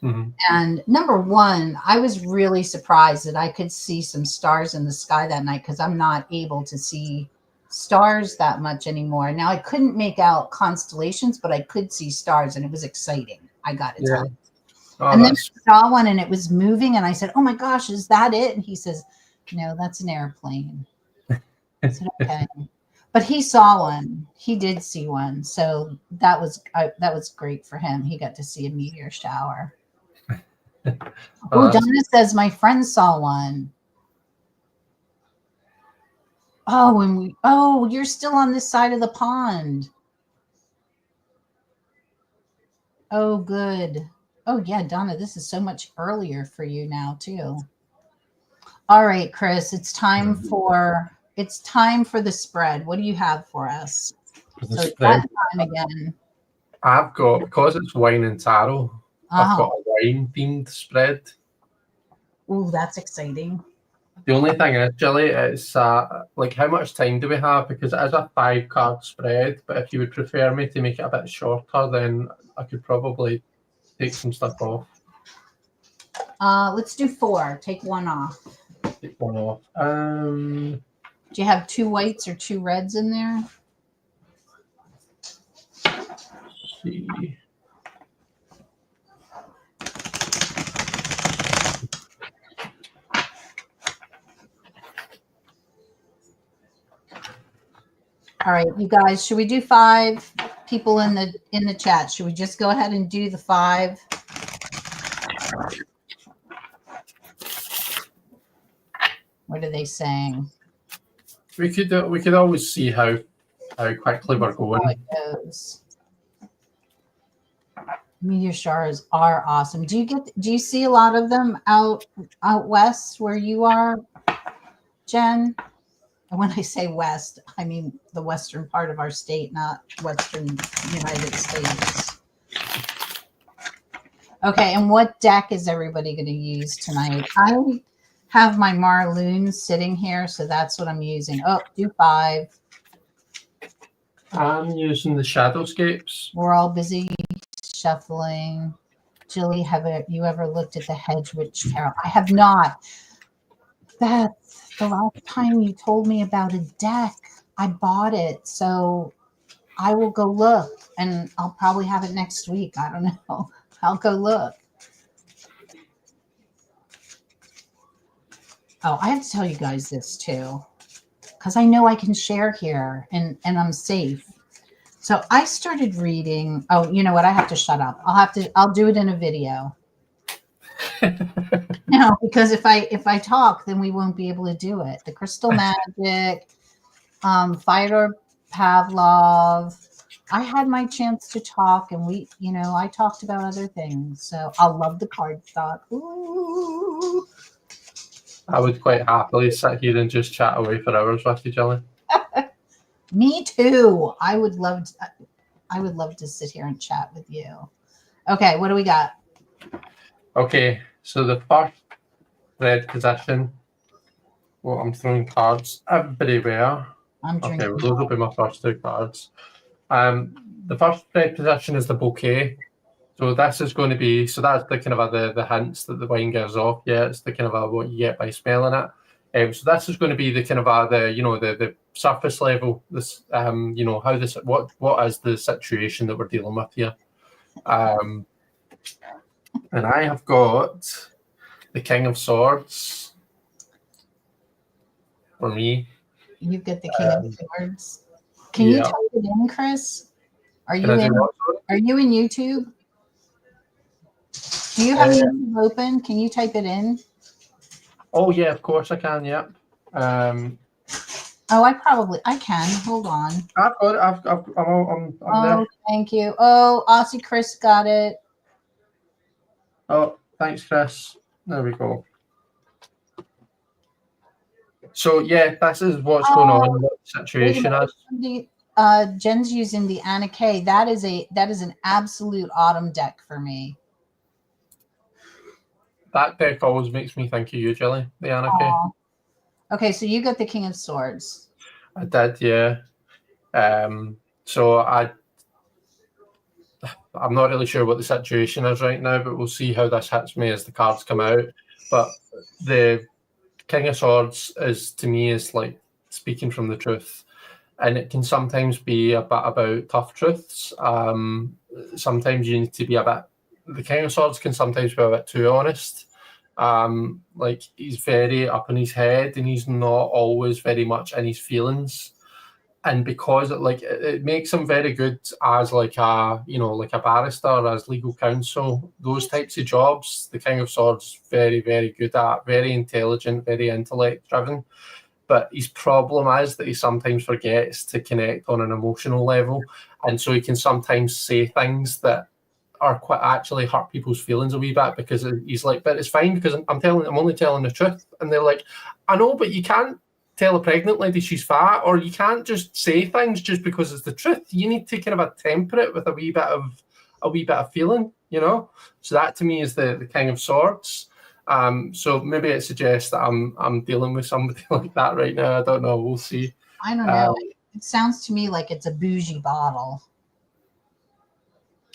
Mm-hmm. And number one, I was really surprised that I could see some stars in the sky that night, because I'm not able to see stars that much anymore. Now, I couldn't make out constellations, but I could see stars, and it was exciting. I got to tell you. Oh, and then I saw one and it was moving, and I said, "Oh my gosh, is that it?" And he says, "No, that's an airplane." I said, "Okay." But he saw one. He did see one. So that was great for him. He got to see a meteor shower. Oh, Donna says my friend saw one. Oh, you're still on this side of the pond. Oh, good. Oh, yeah, Donna, this is so much earlier for you now, too. All right, Chris, it's time for the spread. What do you have for us? So it's that time again. I've got, because it's wine and tarot, I've got a wine themed spread. Oh, that's exciting. The only thing is, Jilly, it's like, how much time do we have? Because it is a 5-card spread, but if you would prefer me to make it a bit shorter, then I could probably take some stuff off. Let's do 4. Take one off. Take one off. Do you have 2 whites or 2 reds in there? Let's see. All right, you guys, should we do 5 people in the chat? Should we just go ahead and do the 5? What are they saying? We could always see how quickly we're going. How it goes. Meteor showers are awesome. Do you see a lot of them out west where you are, Jen? And when I say west, I mean the western part of our state, not western United States. Okay, and what deck is everybody going to use tonight? I have my Marloon sitting here, so that's what I'm using. Oh, do 5. I'm using the Shadowscapes. We're all busy shuffling. Jilly, have you ever looked at the Hedge Witch Tarot? I have not. That's the last time you told me about a deck. I bought it, so I will go look, and I'll probably have it next week. I don't know. I'll go look. Oh, I have to tell you guys this too, because I know I can share here and I'm safe. So I started reading. Oh, you know what? I have to shut up. I'll do it in a video. No, because if I talk, then we won't be able to do it. The Crystal Magic, Fyodor Pavlov. I had my chance to talk, and I talked about other things. So I love the cardstock. Ooh. I would quite happily sit here and just chat away for hours with you, Jilly. Me too. I would love to sit here and chat with you. Okay, what do we got? Okay, so the first red position. Well, I'm throwing cards everywhere. I'm drinking. Okay, well, those will be my first two cards. The first red position is the bouquet. So this is going to be, so that's the kind of the hints that the wine gives off. Yeah, it's the kind of what you get by smelling it. So this is going to be the kind of the surface level. This how this what is the situation that we're dealing with here. And I have got the King of Swords for me. You've got the King of Swords. Can you type it in, Chris? Are you in YouTube? Do you have YouTube open? Can you type it in? Oh yeah, of course I can. Yeah. I can. Hold on. I've got it. I'm there. Thank you. Oh, Aussie Chris got it. Oh, thanks, Chris. There we go. So yeah, this is what's going on. What the situation is. Jen's using the Anna K. That is an absolute autumn deck for me. That deck always makes me think of you, Jilly, the Anna K. Okay, so you got the King of Swords. I did, yeah. So I'm not really sure what the situation is right now, but we'll see how this hits me as the cards come out. But the King of Swords to me is like speaking from the truth, and it can sometimes be a bit about tough truths. Sometimes you need to be the King of Swords can sometimes be a bit too honest. Like he's very up in his head, and he's not always very much in his feelings. And because it makes him very good as like a barrister, as legal counsel, those types of jobs, the King of Swords very, very good at, very intelligent, very intellect driven. But his problem is that he sometimes forgets to connect on an emotional level. And so he can sometimes say things that are quite actually hurt people's feelings a wee bit, because he's like, but it's fine because I'm only telling the truth. And they're like, I know, but you can't tell a pregnant lady she's fat, or you can't just say things just because it's the truth. You need to kind of temper it with a wee bit of feeling, So that to me is the King of Swords. So maybe it suggests that I'm dealing with somebody like that right now. I don't know. We'll see. I don't know. It sounds to me like it's a bougie bottle.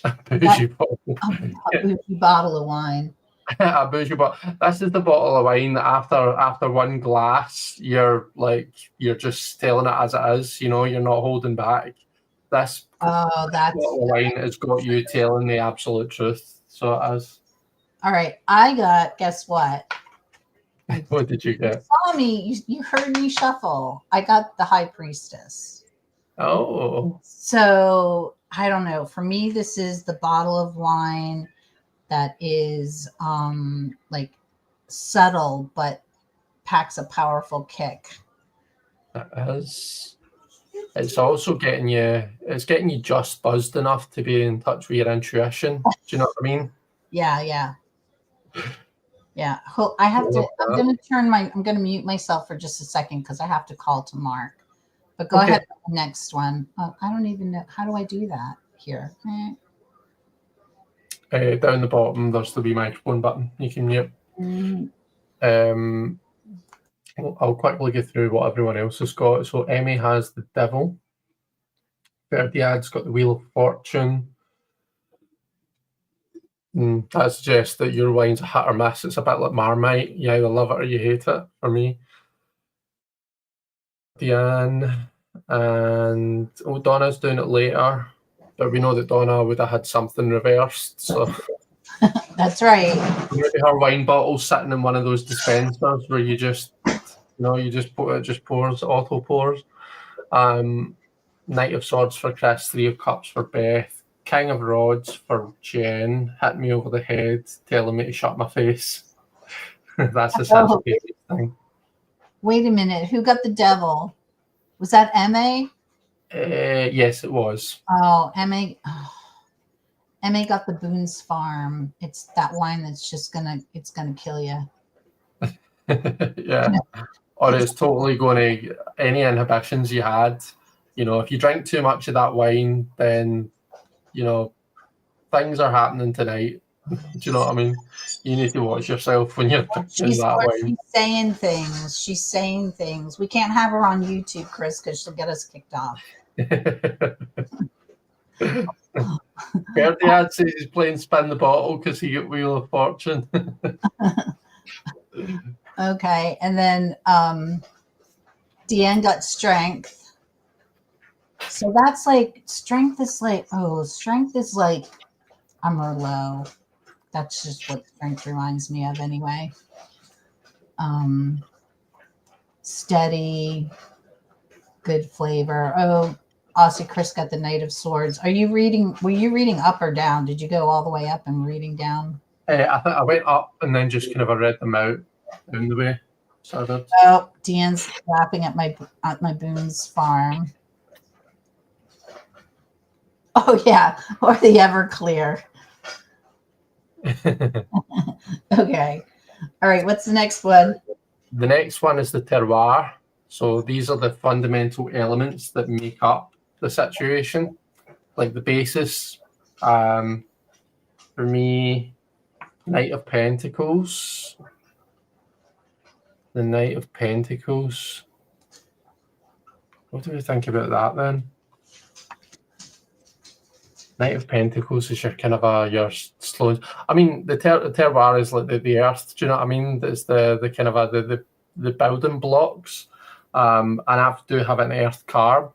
A bougie bottle. A bougie bottle of wine. A bougie bottle. This is the bottle of wine that after one glass, you're just telling it as it is. You're not holding back. This bottle of wine has got you telling the absolute truth. So it is. All right, guess what? What did you get? You saw me. You heard me shuffle. I got the High Priestess. Oh. So I don't know. For me, this is the bottle of wine that is like subtle but packs a powerful kick. It is. It's also getting you just buzzed enough to be in touch with your intuition. Do you know what I mean? Yeah. I'm going to mute myself for just a second because I have to call to Mark. But go ahead with the next one. I don't even know. How do I do that here? Down the bottom, there's the wee microphone button. You can mute. I'll quickly go through what everyone else has got. So Emmy has the Devil. Verdiad's got the Wheel of Fortune. That suggests that your wine's a hit or miss. It's a bit like Marmite. You either love it or you hate it, for me. Deanne and Donna's doing it later. But we know that Donna would have had something reversed. So That's right. maybe her wine bottle's sitting in one of those dispensers where you just it just pours, auto pours. Knight of Swords for Chris, Three of Cups for Beth, King of Rods for Jen, hit me over the head, telling me to shut my face. That's a Sagittarius thing. Wait a minute. Who got the devil? Was that MA? Yes, it was. Oh, MA. Oh. MA got the Boone's Farm. It's that wine that's just gonna kill you. Yeah. Or it's totally going to, any inhibitions you had, if you drink too much of that wine, then, things are happening tonight. Do you know what I mean? You need to watch yourself when you're drinking that wine. She's saying things. We can't have her on YouTube, Chris, because she'll get us kicked off. Ferdinand says he's playing Spin the Bottle because he got Wheel of Fortune. Okay, and then Deanne got Strength. So that's like Strength is like a Merlot. That's just what Strength reminds me of anyway. Steady, good flavor. Oh, Aussie Chris got the Knight of Swords. Were you reading up or down? Did you go all the way up and reading down? I think I went up and then just kind of read them out down the way. So oh, Deanne's laughing at my Boone's Farm. Oh yeah, or the Everclear. Okay. All right, what's the next one? The next one is the terroir. So these are the fundamental elements that make up the situation, like the basis. For me, Knight of Pentacles. The Knight of Pentacles. What do we think about that then? Knight of Pentacles is your kind of your slow. I mean, the terroir is like the earth. Do you know what I mean? It's the kind of the building blocks. And I do have an earth card,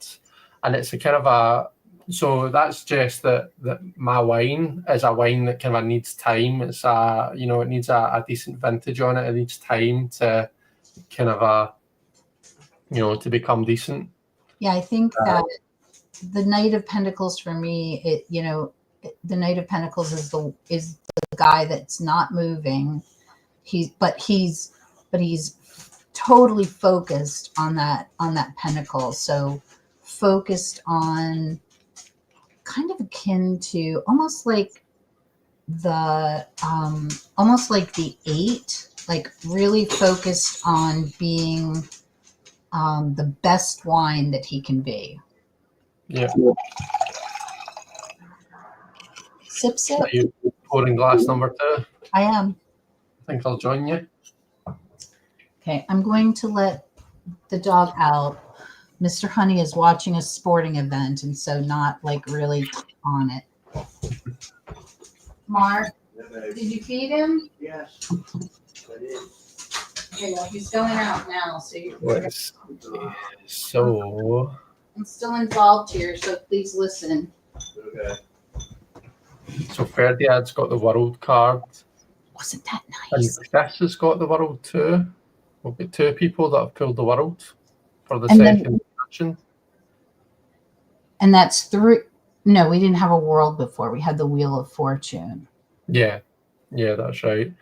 and it's a kind of so that suggests that my wine is a wine that kind of needs time. It's it needs a decent vintage on it. It needs time to kind of to become decent. Yeah, I think that the Knight of Pentacles for me, the Knight of Pentacles is the guy that's not moving. He's totally focused on that pentacle. So focused on, kind of akin to almost like the 8, like really focused on being the best wine that he can be. Yeah. Sip. Are you pouring glass number 2? I am. I think I'll join you. Okay, I'm going to let the dog out. Mr. Honey is watching a sporting event, and so not like really on it. Mark, did you feed him? Yes, I did. Okay, well, he's going out now, So I'm still involved here, so please listen. Okay. So Ferdinand's got the world card. Wasn't that And nice? Chris has got the world too. We've got 2 people that have pulled the world for the And second action. And that's 3. No, we didn't have a world before. We had the Wheel of Fortune. Yeah, that's right.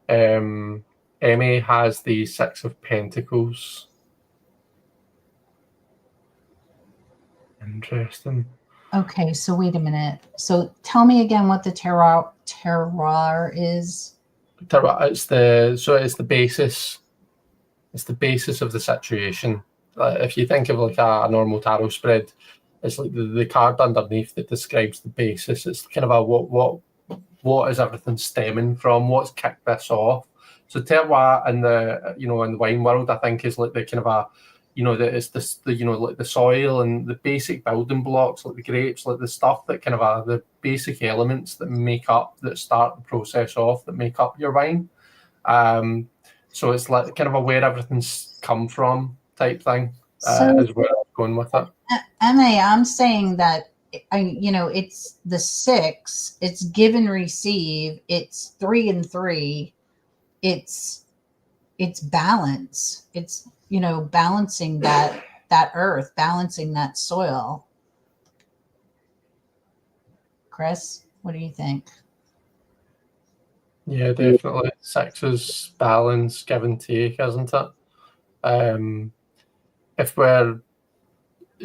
Emmy has the 6 of Pentacles. Interesting. Okay, so wait a minute. So tell me again what the terroir is. It's the basis. It's the basis of the situation. If you think of like a normal tarot spread, it's like the card underneath that describes the basis. It's kind of what is everything stemming from? What's kicked this off? So terroir in the in the wine world, I think is like the kind of that it's like the soil and the basic building blocks, like the grapes, like the stuff that kind of are the basic elements that start the process off, that make up your wine. So it's like kind of a where everything's come from type thing, is where I'm going with it. Emma, I'm saying that it's the 6, it's give and receive, it's 3 and 3, it's balance, it's balancing that earth, balancing that soil. Chris, what do you think? Yeah, definitely. 6 is balance, give and take, isn't it? If we're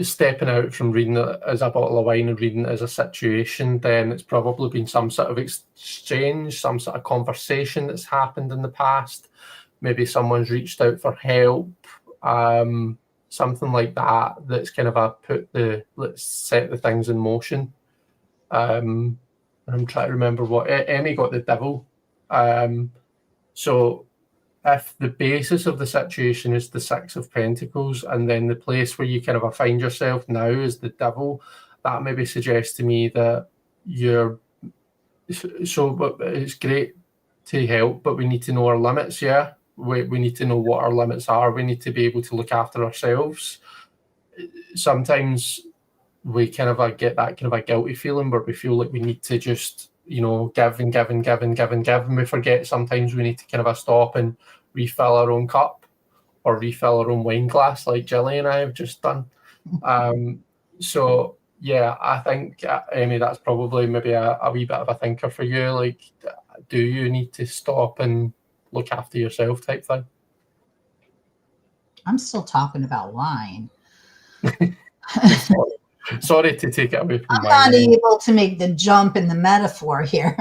stepping out from reading it as a bottle of wine and reading it as a situation, then it's probably been some sort of exchange, some sort of conversation that's happened in the past. Maybe someone's reached out for help, something like that. That's kind of let's set the things in motion. I'm trying to remember what Emmy got the devil. So if the basis of the situation is the 6 of Pentacles, and then the place where you kind of find yourself now is the devil, that maybe suggests to me that but it's great to help, but we need to know our limits. Yeah, we need to know what our limits are. We need to be able to look after ourselves. Sometimes we kind of get that kind of a guilty feeling where we feel like we need to just give and give and give and give and give, and we forget sometimes we need to kind of stop and refill our own cup or refill our own wine glass, like Jilly and I have just done. So yeah, I think Amy, that's probably maybe a wee bit of a thinker for you. Like, do you need to stop and look after yourself type thing? I'm still talking about wine. Sorry to take it away from I'm not able to make the jump in the metaphor here.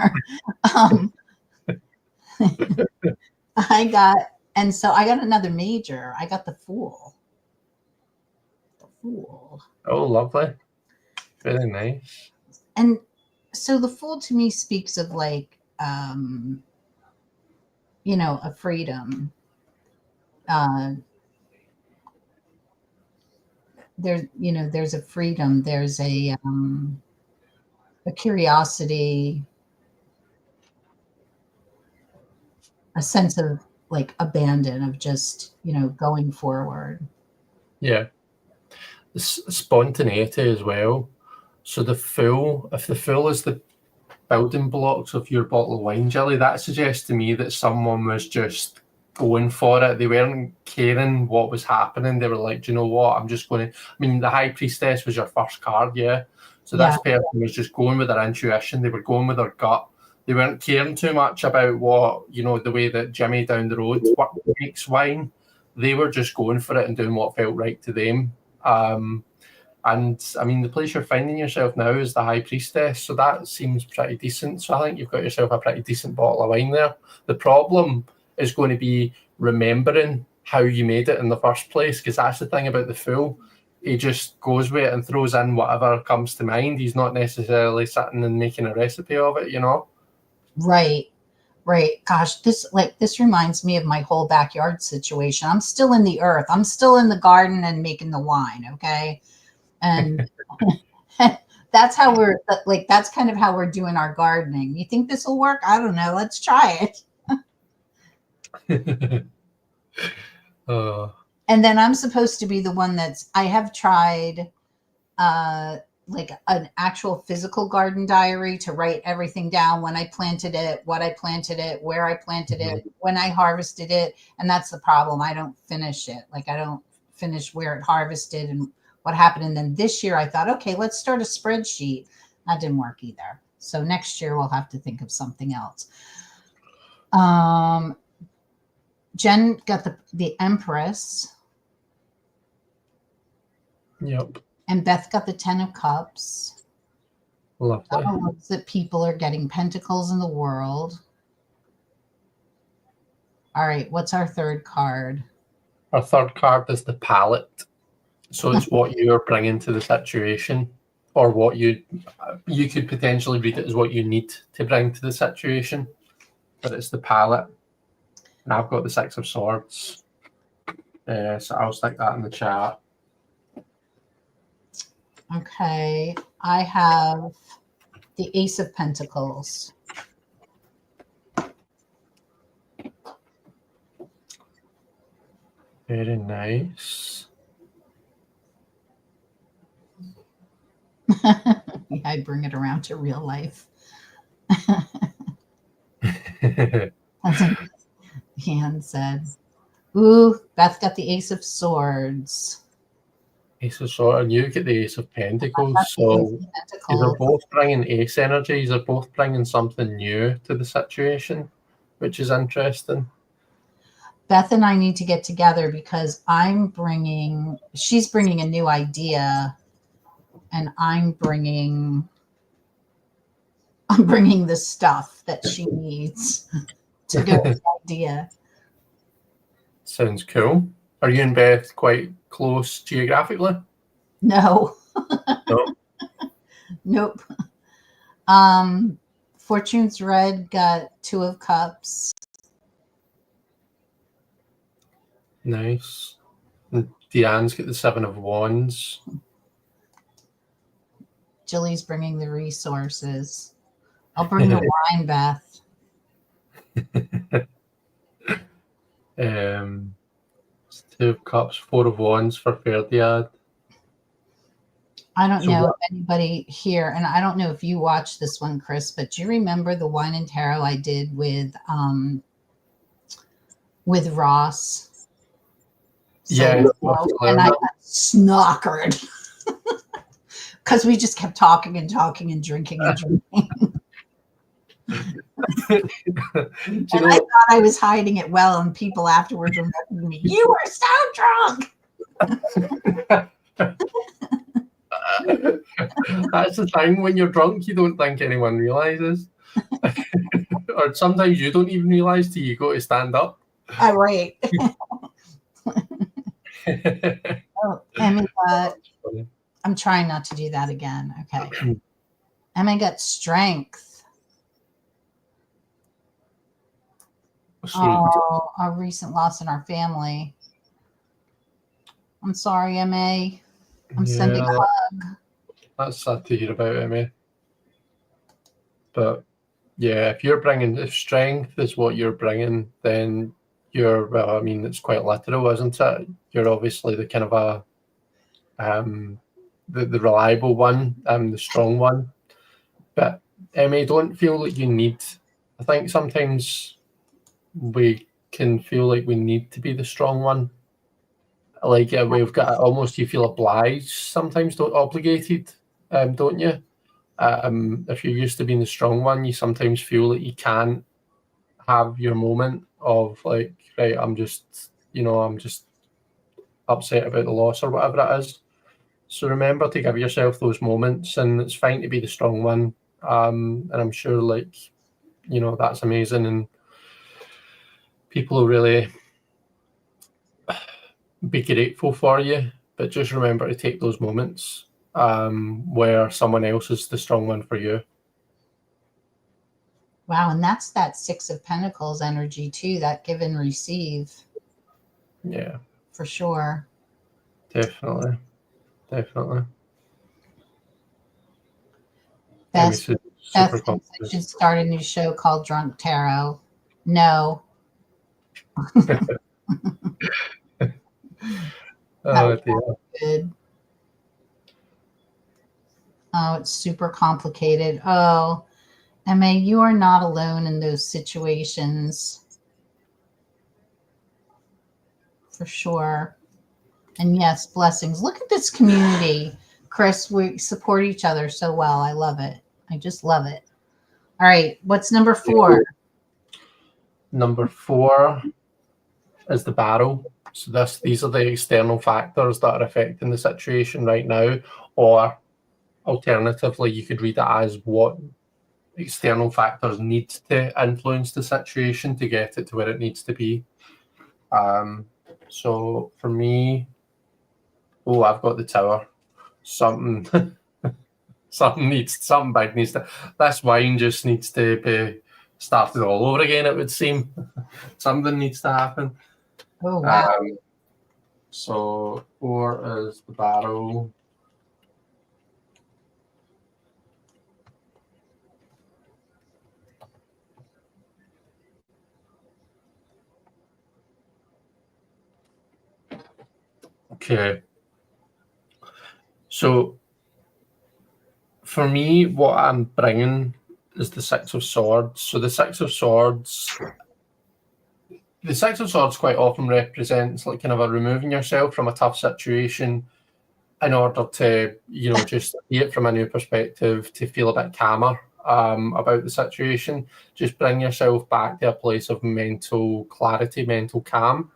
I got another major. I got the Fool. The Fool. Oh, lovely. Very nice. And so the Fool to me speaks of like, a freedom. There's a freedom, there's a curiosity, a sense of like abandon, of just going forward. Yeah, spontaneity as well. So if the Fool is the building blocks of your bottle of wine, Jilly, that suggests to me that someone was just going for it. They weren't caring what was happening. They were like, do you know what? I'm just going to. I mean, the High Priestess was your first card, yeah. So this person was just going with their intuition. They were going with their gut. They weren't caring too much about what the way that Jimmy down the road makes wine. They were just going for it and doing what felt right to them. And I mean, the place you're finding yourself now is the High Priestess, so that seems pretty decent. So I think you've got yourself a pretty decent bottle of wine there. The problem is going to be remembering how you made it in the first place, because that's the thing about the Fool. He just goes with it and throws in whatever comes to mind. He's not necessarily sitting and making a recipe of it, Right. Gosh, this reminds me of my whole backyard situation. I'm still in the earth. I'm still in the garden and making the wine. Okay. And that's how that's kind of how we're doing our gardening. You think this will work? I don't know. Let's try it. And then I'm supposed to be the one I have tried like an actual physical garden diary to write everything down: when I planted it, what I planted it, where I planted it, when I harvested it. And that's the problem. I don't finish it. Like, I don't finish where it harvested and what happened. And then this year I thought, okay, let's start a spreadsheet. That didn't work either. So next year we'll have to think of something else. Jen got the Empress. Yep. And Beth got the 10 of Cups. Lovely. That people are getting Pentacles in the world. All right, what's our third card? Our third card is the Palette. So it's what you're bringing to the situation, or what you could potentially read it as what you need to bring to the situation. But it's the Palette. And I've got the 6 of Swords. So I'll stick that in the chat. Okay, I have the Ace of Pentacles. Very nice. Yeah, I bring it around to real life. That's what Han said. Ooh, Beth got the Ace of Swords. Ace of Swords, and you get the Ace of Pentacles. The Ace So of these Pentacles. are both bringing ace energies. They're both bringing something new to the situation, which is interesting. Beth and I need to get together because she's bringing a new idea, and I'm bringing the stuff that she needs to go with the idea. Sounds cool. Are you and Beth quite close geographically? No. No. Nope. Fortune's Red got 2 of Cups. Nice. And Deanne's got the 7 of Wands. Jilly's bringing the resources. I'll bring the wine, Beth. 2 of Cups, 4 of Wands for Ferdiad. I don't know if anybody here, and I don't know if you watched this one, Chris, but do you remember the wine and tarot I did with Ross? Yeah, and I got snockered because we just kept talking and talking and drinking and drinking. And I thought I was hiding it well, and people afterwards were messaging me, "You were so drunk." That's the thing. When you're drunk, you don't think anyone realizes, or sometimes you don't even realize till you go to stand up. Oh, right. Oh, Emmy got. I'm trying not to do that again. Okay. Emmy got Strength. Oh, a recent loss in our family. I'm sorry, Emmy. I'm sending a hug. That's sad to hear about, Emmy. But yeah, if strength is what you're bringing, then well, I mean, it's quite literal, isn't it? You're obviously the kind of the reliable one, the strong one. But Emmy, don't feel like you need. I think sometimes we can feel like we need to be the strong one. Like we've got almost, you feel obliged sometimes, obligated, don't you? If you're used to being the strong one, you sometimes feel that you can't have your moment of like, right, I'm just upset about the loss or whatever it is. So remember to give yourself those moments, and it's fine to be the strong one. And I'm sure, like, that's amazing, and people will really be grateful for you. But just remember to take those moments where someone else is the strong one for you. Wow, and that's that 6 of Pentacles energy too, that give and receive. Yeah. For sure. Definitely. Beth should start a new show called Drunk Tarot. No. Oh, dear. Good. Oh, it's super complicated. Oh, Emma, you are not alone in those situations. For sure. And yes, blessings. Look at this community. Chris, we support each other so well. I love it. I just love it. All right. What's number 4? Number 4 is the battle. So these are the external factors that are affecting the situation right now. Or alternatively, you could read it as what external factors need to influence the situation to get it to where it needs to be. So for me, I've got the Tower. Something big needs to. This wine just needs to be started all over again. It would seem something needs to happen. Oh wow! So 4 is the barrel. Okay. So for me, what I'm bringing is the 6 of Swords. So the 6 of Swords quite often represents like kind of a removing yourself from a tough situation in order to, just see it from a new perspective, to feel a bit calmer about the situation. Just bring yourself back to a place of mental clarity, mental calm.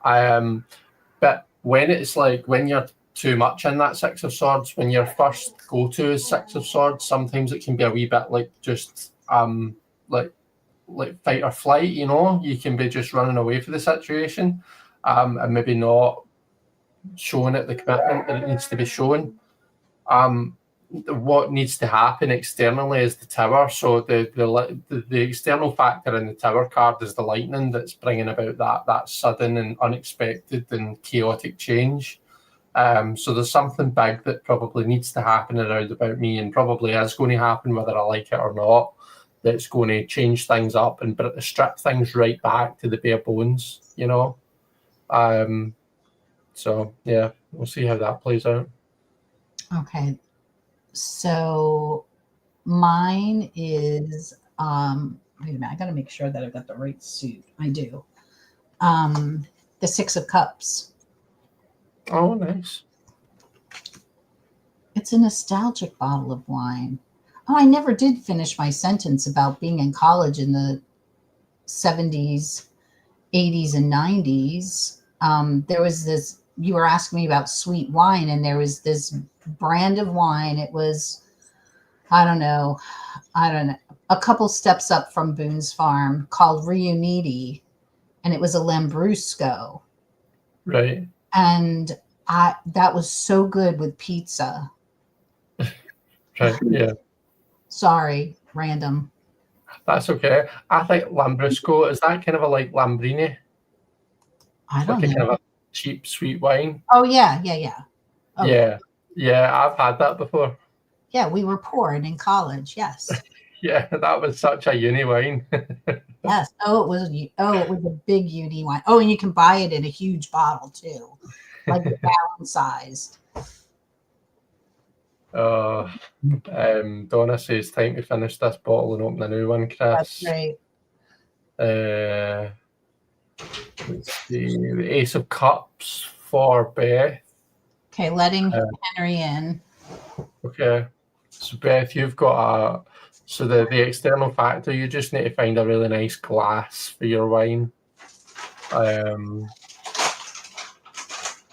But when you're too much in that 6 of Swords, when your first go-to is 6 of Swords, sometimes it can be a wee bit like just like fight or flight. You can be just running away from the situation, and maybe not showing it the commitment that it needs to be shown. What needs to happen externally is the Tower. So the external factor in the Tower card is the lightning that's bringing about that sudden and unexpected and chaotic change. So there's something big that probably needs to happen around about me, and probably is going to happen whether I like it or not, that's going to change things up and strip things right back to the bare bones, So yeah, we'll see how that plays out. Okay. So mine is wait a minute, I gotta make sure that I've got the right suit. I do. The 6 of Cups. Oh, nice. It's a nostalgic bottle of wine. Oh, I never did finish my sentence about being in college in the 70s, 80s, and 90s. There was this, you were asking me about sweet wine, and there was this brand of wine. It was, I don't know, a couple steps up from Boone's Farm, called Riuniti, and it was a Lambrusco. Right. And that was so good with pizza. Right, yeah. Sorry, random. That's okay. I think Lambrusco, is that kind of a like Lambrini? I don't like know. a kind of a cheap sweet wine? Oh, yeah. Oh, Yeah, I've had that before. Yeah, we were poor and in college. Yes. Yeah, that was such a uni wine. Yes. Oh, it was a big uni wine. Oh, and you can buy it in a huge bottle too, like gallon sized. Donna says time to finish this bottle and open a new one, Chris. That's right. Let's see, the Ace of Cups for Beth. Okay, letting Henry in. Okay, so Beth, you've got the external factor. You just need to find a really nice glass for your wine.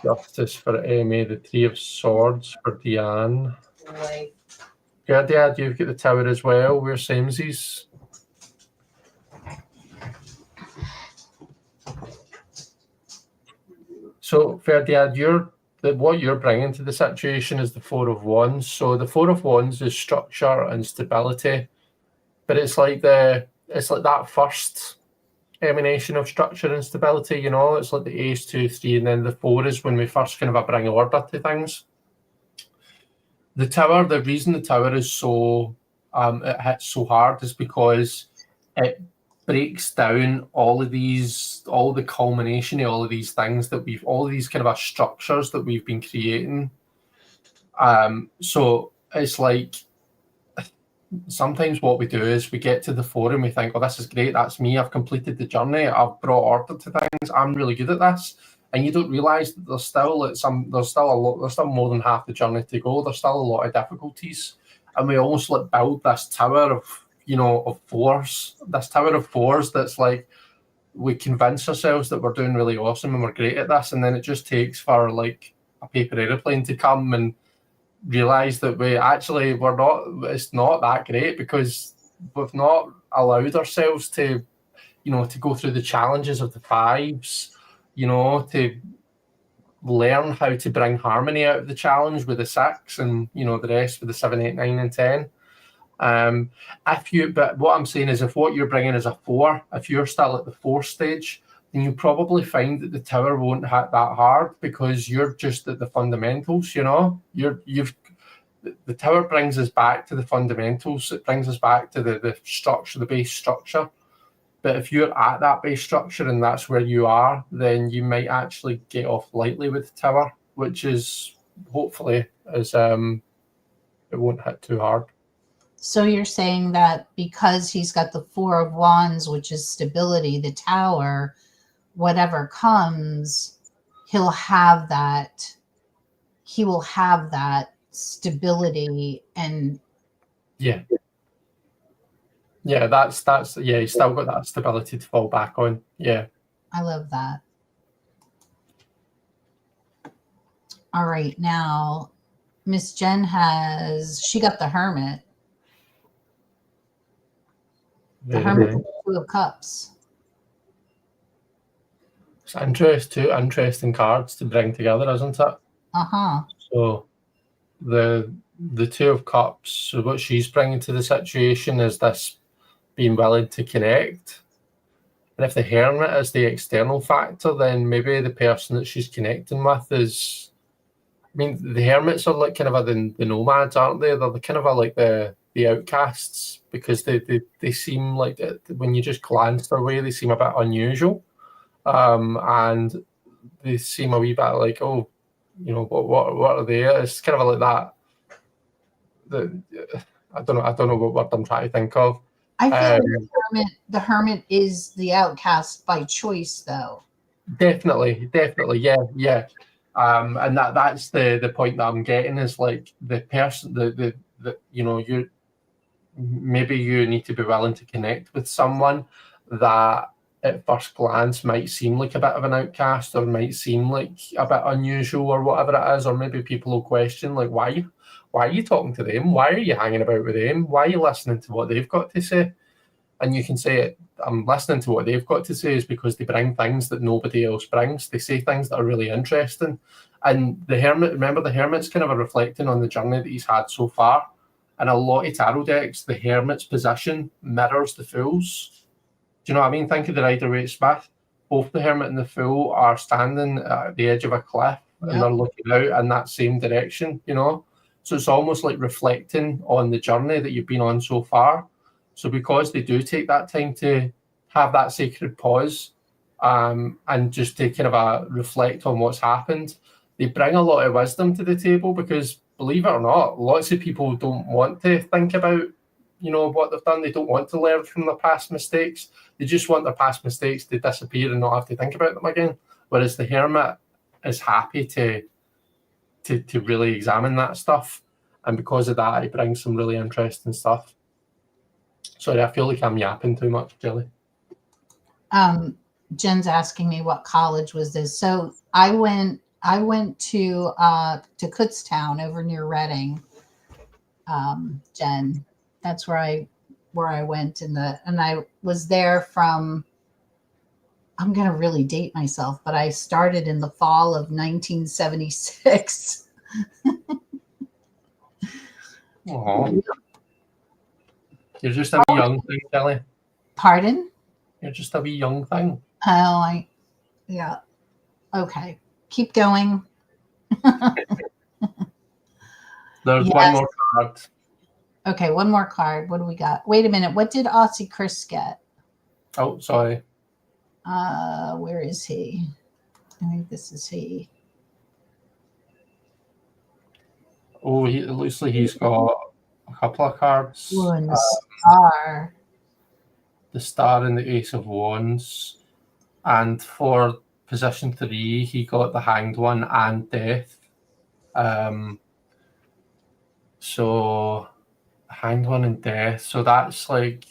Justice for Amy, the 3 of Swords for Deanne. Right. Ferdiad, you've got the Tower as well. We're samesies. So Ferdiad, what you're bringing to the situation is the 4 of Wands. So the 4 of Wands is structure and stability, but it's like that first emanation of structure and stability. It's like the Ace, 2, 3, and then the 4 is when we first kind of bring order to things. The Tower, the reason the Tower is so it hits so hard is because it breaks down all the culmination of all of these things all of these kind of structures that we've been creating. So it's like sometimes what we do is we get to the 4 and we think, oh, this is great, that's me, I've completed the journey, I've brought order to things, I'm really good at this. And you don't realize that there's still more than half the journey to go. There's still a lot of difficulties, and we almost build this tower of fours. This tower of fours that's like we convince ourselves that we're doing really awesome and we're great at this, and then it just takes for like a paper aeroplane to come and realize that we're not. It's not that great because we've not allowed ourselves to go through the challenges of the 5s. To learn how to bring harmony out of the challenge with the 6 and, the rest with the 7, 8, 9, and 10. But what I'm saying is if what you're bringing is a 4, if you're still at the 4th stage, then you probably find that the tower won't hit that hard because you're just at the fundamentals. You know, the tower brings us back to the fundamentals. It brings us back to the structure, the base structure. But if you're at that base structure and that's where you are, then you might actually get off lightly with the tower, which is hopefully it won't hit too hard. So you're saying that because he's got the Four of Wands, which is stability, the tower, whatever comes, he will have that stability and yeah, that's he's still got that stability to fall back on. Yeah, I love that. All right, now Miss Jen she got the Hermit. The Hermit, Two of Cups. It's interesting cards to bring together, isn't it? So the Two of Cups, so what she's bringing to the situation is this being willing to connect. And if the Hermit is the external factor, then maybe the person that she's connecting with is, I mean, the Hermits are like kind of the nomads, aren't they? They're kind of like the outcasts, because they seem like, when you just glance their way, they seem a bit unusual. And they seem a wee bit like, oh, you know, what are they? It's kind of like that. I don't know what word I'm trying to think of. I feel like the hermit is the outcast by choice, though. Definitely, yeah. And that's the point that I'm getting, is like the person, the you know, maybe you need to be willing to connect with someone that at first glance might seem like a bit of an outcast, or might seem like a bit unusual, or whatever it is. Or maybe people will question, like, why are you talking to them? Why are you hanging about with them? Why are you listening to what they've got to say? And you can say, I'm listening to what they've got to say is because they bring things that nobody else brings. They say things that are really interesting. And the Hermit, remember, the Hermit's kind of reflecting on the journey that he's had so far. And a lot of tarot decks, the Hermit's position mirrors the Fool's. Do you know what I mean? Think of the Rider-Waite-Smith. Both the Hermit and the Fool are standing at the edge of a cliff, and they're looking out in that same direction, you know? So it's almost like reflecting on the journey that you've been on so far. So because they do take that time to have that sacred pause, and just to kind of reflect on what's happened, they bring a lot of wisdom to the table, because believe it or not, lots of people don't want to think about, you know, what they've done. They don't want to learn from their past mistakes. They just want their past mistakes to disappear and not have to think about them again. Whereas the Hermit is happy to really examine that stuff. And because of that, it brings some really interesting stuff. Sorry, I feel like I'm yapping too much, Jelly. Jen's asking me what college was this. So I went to Kutztown over near Reading. Jen, that's where I went and I was there from, I'm going to really date myself, but I started in the fall of 1976. Aww. You're just a wee young thing, Jelly. Pardon? You're just a wee young thing. Oh, yeah. Okay. Keep going. There's one more card. Okay, one more card. What do we got? Wait a minute. What did Aussie Chris get? Oh, sorry. Where is he? I think this is he. Oh, it looks like he's got a couple of cards. Ooh, and the star. The Star and the Ace of Wands. And for position 3, he got the Hanged One and Death. So Hanged One and Death. So that's like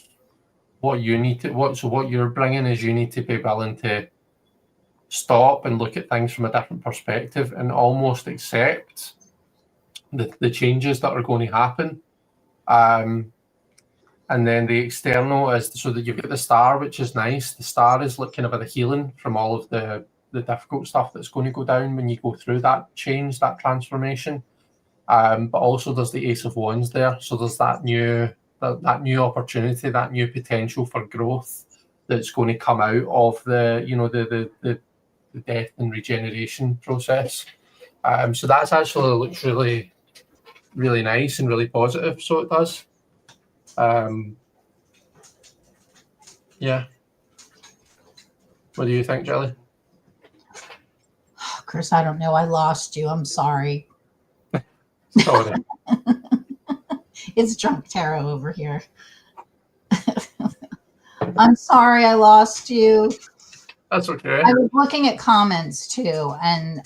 what you need to, what you're bringing is you need to be willing to stop and look at things from a different perspective and almost accept the changes that are going to happen. And then the external is, so that you've got the Star, which is nice. The Star is like kind of the healing from all of the difficult stuff that's going to go down when you go through that change, that transformation. But also there's the Ace of Wands there. So there's that new opportunity, that new potential for growth that's going to come out of the, you know, the death and regeneration process. So that's actually looks really, really nice and really positive. So it does. Yeah. What do you think, Jelly? Chris, I don't know. I lost you. I'm sorry. Sorry. It's drunk tarot over here. I'm sorry I lost you. That's okay. I was looking at comments too, and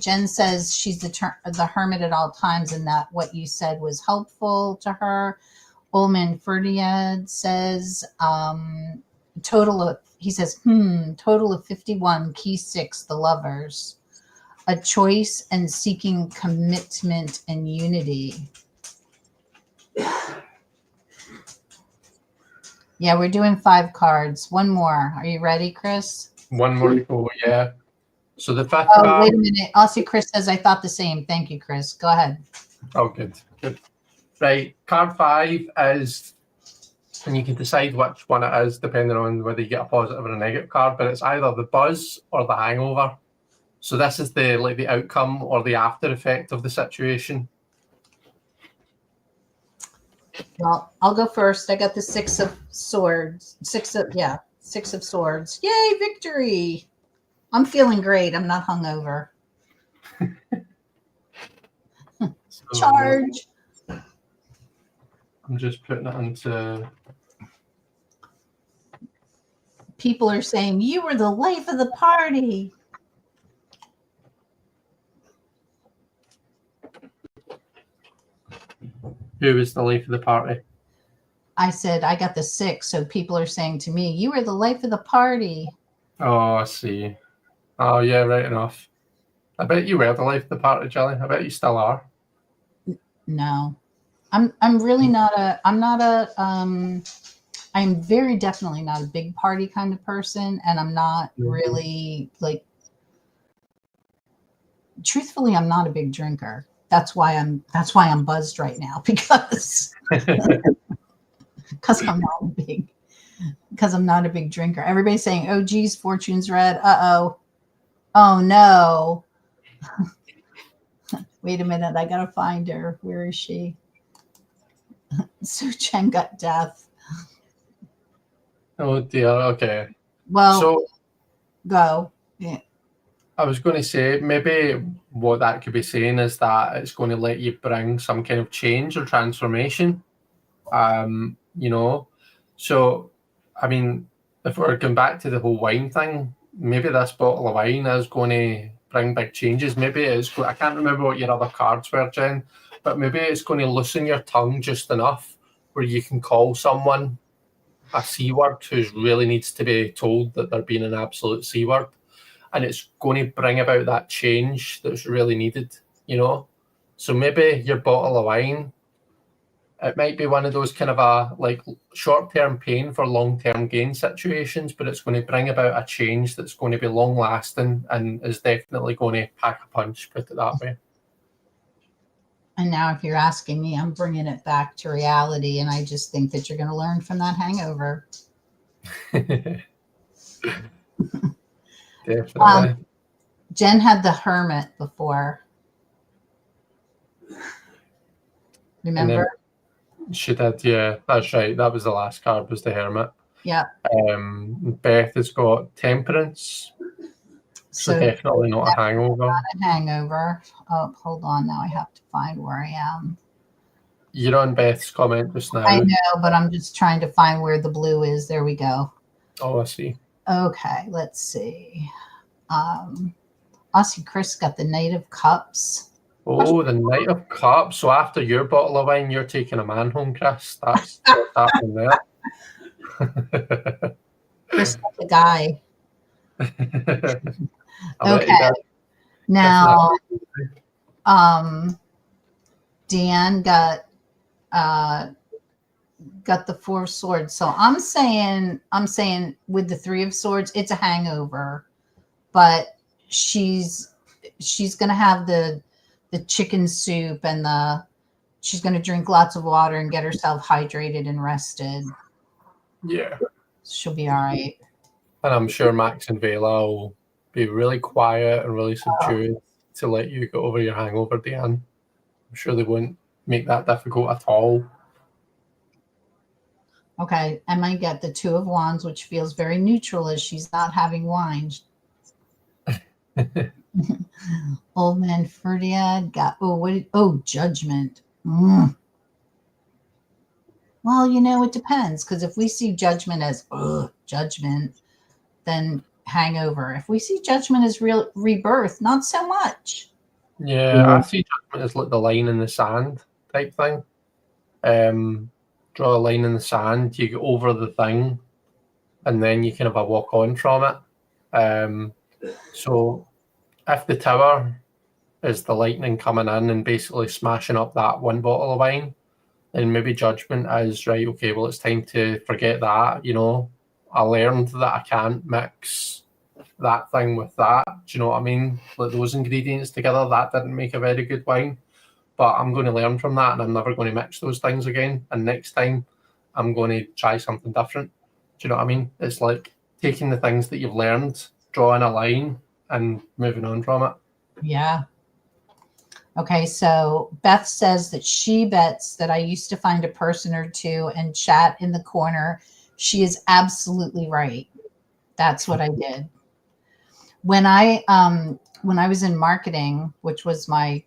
Jen says she's the hermit at all times, and that what you said was helpful to her. Ullman Ferdiad says total of 51, key 6, the lovers, a choice and seeking commitment and unity. Yeah, we're doing 5 cards. One more. Are you ready, Chris? One more to go, yeah. So the 5th Oh, card. wait a minute. Also, Chris says I thought the same. Thank you, Chris. Go ahead. Oh, good. Right, card 5 is, and you can decide which one it is depending on whether you get a positive or a negative card, but it's either the buzz or the hangover. So this is the outcome or the after effect of the situation. Well, I'll go first. I got the 6 of swords. 6 of swords. Yay, victory. I'm feeling great. I'm not hungover. So Charge. I'm just putting it into. People are saying you were the life of the party. Who was the life of the party? I said I got the 6, so people are saying to me, you were the life of the party. Oh, I see. Oh, yeah, right enough. I bet you were the life of the party, Jelly. I bet you still are. No. I'm really not a I'm very definitely not a big party kind of person, and I'm not really like, truthfully, I'm not a big drinker. That's why I'm buzzed right now, because I'm not a big drinker. Everybody's saying, "Oh geez, fortune's red." Oh no. Wait a minute, I gotta find her. Where is she? So Chen got death. Oh dear. Okay. Well, So go. Yeah. I was going to say maybe what that could be saying is that it's going to let you bring some kind of change or transformation. You know, so I mean, if we're going back to the whole wine thing, maybe this bottle of wine is going to bring big changes. Maybe it's. I can't remember what your other cards were, Jen, but maybe it's going to loosen your tongue just enough where you can call someone a C word who really needs to be told that they're being an absolute C word. And it's going to bring about that change that's really needed, you know? So maybe your bottle of wine, it might be one of those kind of like short-term pain for long-term gain situations, but it's going to bring about a change that's going to be long-lasting and is definitely going to pack a punch, put it that way. And now if you're asking me, I'm bringing it back to reality, and I just think that you're going to learn from that hangover. Definitely. Jen had the hermit before. Remember? She did, yeah. That's right. That was the last card, was the hermit. Yeah. Beth has got temperance. So definitely not a hangover. Not a hangover. Oh, hold on. Now I have to find where I am. You're on Beth's comment just now. I know, but I'm just trying to find where the blue is. There we go. Oh, I see. Okay, let's see. I see Chris got the Knight of Cups. Oh, the Knight of Cups. So after your bottle of wine, you're taking a man home, Chris. That's what's happening there. Chris got the guy. Okay. Now, Dan got the 4 of swords. So I'm saying with the 3 of swords, it's a hangover, but she's gonna have the chicken soup and she's gonna drink lots of water and get herself hydrated and rested. Yeah. She'll be all right. And I'm sure Max and Vela will be really quiet and really subdued to let you get over your hangover, Dan. I'm sure they won't make that difficult at all. Okay, I might get the Two of Wands, which feels very neutral as she's not having wine. Old man Ferdia got Judgment. Well, it depends, because if we see Judgment as judgment, then hangover. If we see Judgment as real rebirth, not so much. Yeah, I see judgment as like the line in the sand type thing. Draw a line in the sand, you get over the thing, and then you kind of walk on from it. So if the tower is the lightning coming in and basically smashing up that one bottle of wine, then maybe judgment is right. Okay, well, it's time to forget that. I learned that I can't mix that thing with that. Do you know what I mean? Like those ingredients together, that didn't make a very good wine. But I'm going to learn from that, and I'm never going to mix those things again. And next time, I'm going to try something different. Do you know what I mean? It's like taking the things that you've learned, drawing a line, and moving on from it. Yeah. Okay, so Beth says that she bets that I used to find a person or two and chat in the corner. She is absolutely right. That's what I did. When I was in marketing, which was my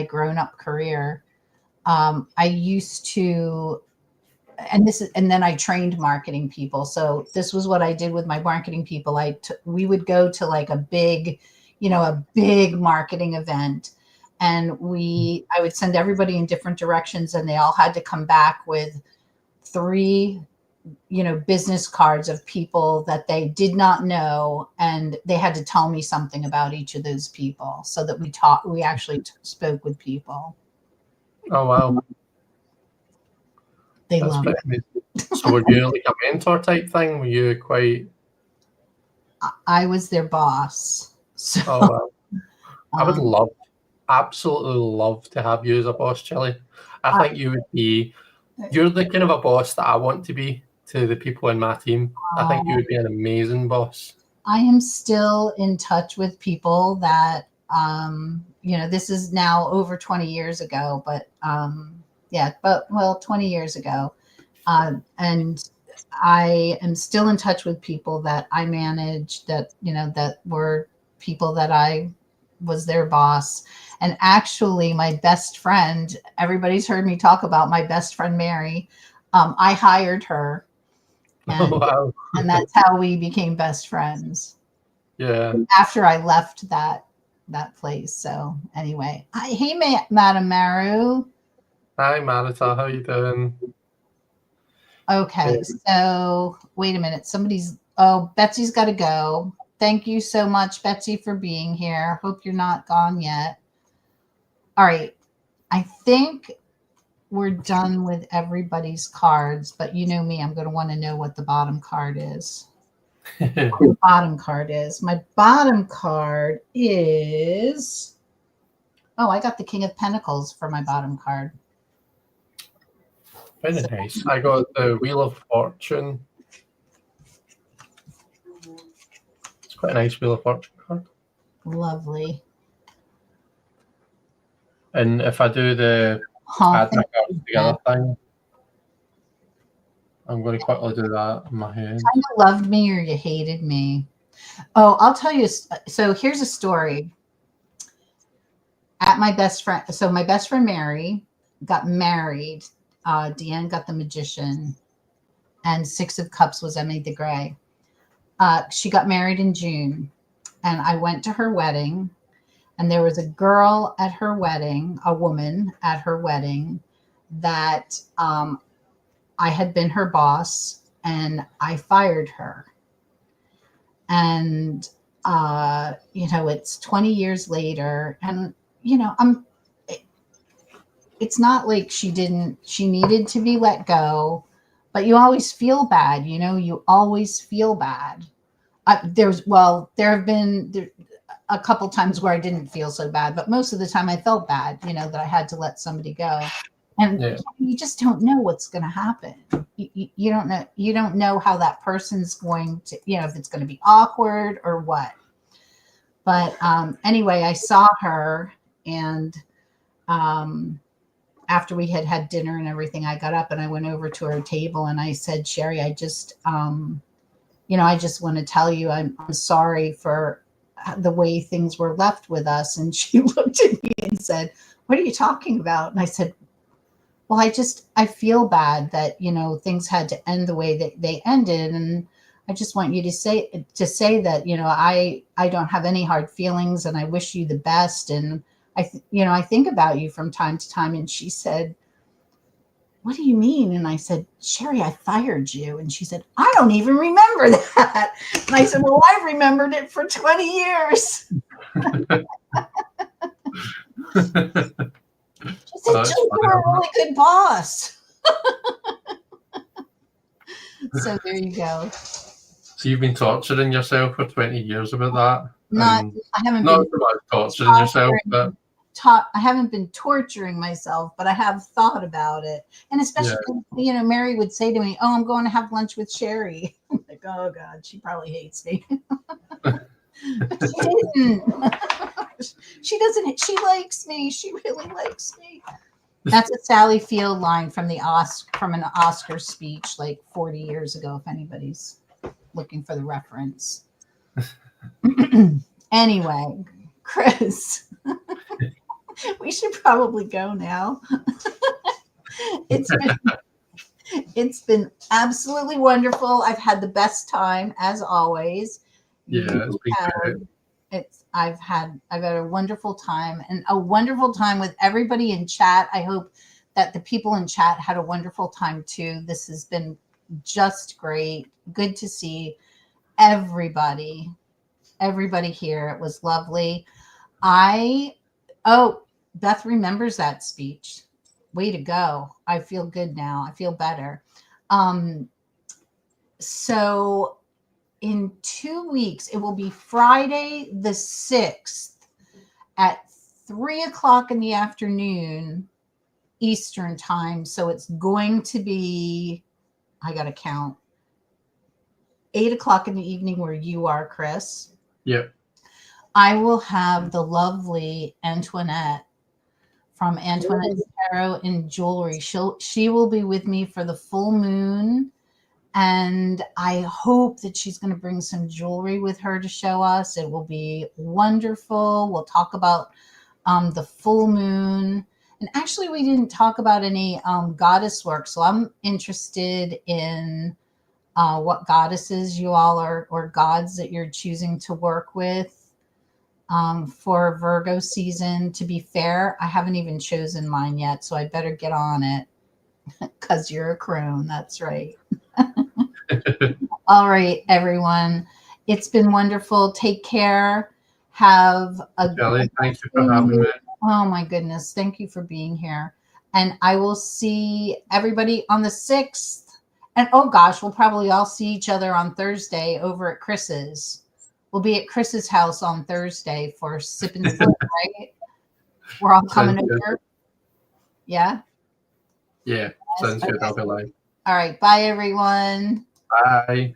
grown-up career, I used to, and then I trained marketing people. So this was what I did with my marketing people. We would go to like a big marketing event, and I would send everybody in different directions, and they all had to come back with 3 business cards of people that they did not know, and they had to tell me something about each of those people so that we actually spoke with people. Oh wow, They that's love pretty it. amazing. So were you like a mentor type thing? Were you quite? I was their boss. So Oh wow. I would absolutely love to have you as a boss, Chili. I think you're the kind of a boss that I want to be to the people in my team. I think you would be an amazing boss. I am still in touch with people that, this is now over 20 years ago, but 20 years ago. And I am still in touch with people that I managed that were people that I was their boss. And actually my best friend, everybody's heard me talk about my best friend, Mary. I hired her. And, wow. and that's how we became best friends. Yeah. After I left that place. So anyway, hey, Madam Maru. Hi, Marita. How you doing? Okay, so wait a minute. Betsy's got to go. Thank you so much, Betsy, for being here. Hope you're not gone yet. All right. I think we're done with everybody's cards, but you know me, I'm going to want to know what the bottom card is. My bottom card is, I got the King of Pentacles for my bottom card. Very nice. I got the Wheel of Fortune. It's quite a nice Wheel of Fortune card. Lovely. And if I do the add my cards together thing, I'm going to quickly do that in my head. You kind of loved me or you hated me. Oh, I'll tell you. So here's a story. My best friend Mary got married. Deanne got the Magician, and 6 of Cups was Emily the Grey. She got married in June, and I went to her wedding, and there was a girl at her wedding, a woman at her wedding that I had been her boss, and I fired her. And, it's 20 years later, and, it's not like she needed to be let go, but you always feel bad. You always feel bad. There have been a couple times where I didn't feel so bad, but most of the time I felt bad, that I had to let somebody go. And Yeah. you just don't know what's going to happen. You don't know. You don't know how that person's going to, if it's going to be awkward or what. But anyway, I saw her, and after we had had dinner and everything, I got up and I went over to her table and I said, Sherry, I just want to tell you I'm sorry for the way things were left with us. And she looked at me and said, what are you talking about? And I said, well, I feel bad that, things had to end the way that they ended. And I just want you to say that, I don't have any hard feelings and I wish you the best. And I think about you from time to time. And she said, what do you mean? And I said, Sherry, I fired you. And she said, I don't even remember that. And I said, well, I've remembered it for 20 years. She said, you were a really good boss. So there you go. So you've been torturing yourself for 20 years about that? I haven't not been so much torturing yourself, but I haven't been torturing myself, but I have thought about it. And especially, Mary would say to me, oh, I'm going to have lunch with Sherry. I'm like, oh God, she probably hates me. She didn't. She doesn't. She likes me. She really likes me. That's a Sally Field line from an Oscar speech like 40 years ago, if anybody's looking for the reference. Anyway, Chris, we should probably go now. It's been absolutely wonderful. I've had the best time as always. Yeah, it's been great. I've had a wonderful time, and a wonderful time with everybody in chat. I hope that the people in chat had a wonderful time too. This has been just great. Good to see everybody here. It was lovely. Beth remembers that speech. Way to go. I feel good now. I feel better. So in 2 weeks, it will be Friday the 6th at 3:00 in the afternoon Eastern time. So it's going to be, I got to count, 8:00 in the evening where you are, Chris. Yep. I will have the lovely Antoinette from Antoinette's Tarot and Jewelry. She will be with me for the full moon. And I hope that she's going to bring some jewelry with her to show us. It will be wonderful. We'll talk about the full moon. And actually, we didn't talk about any goddess work. So I'm interested in what goddesses you all are, or gods that you're choosing to work with for Virgo season. To be fair, I haven't even chosen mine yet. So I better get on it because you're a crone. That's right. All right, everyone. It's been wonderful. Take care. Have a Kelly, thank you for having me. Oh my goodness. Thank you for being here. And I will see everybody on the 6th. And oh gosh, we'll probably all see each other on Thursday over at Chris's. We'll be at Chris's house on Thursday for Sip and Slip, right? We're all coming over. Yeah? Yeah, sounds good. I'll be live. All right. Bye, everyone. Bye.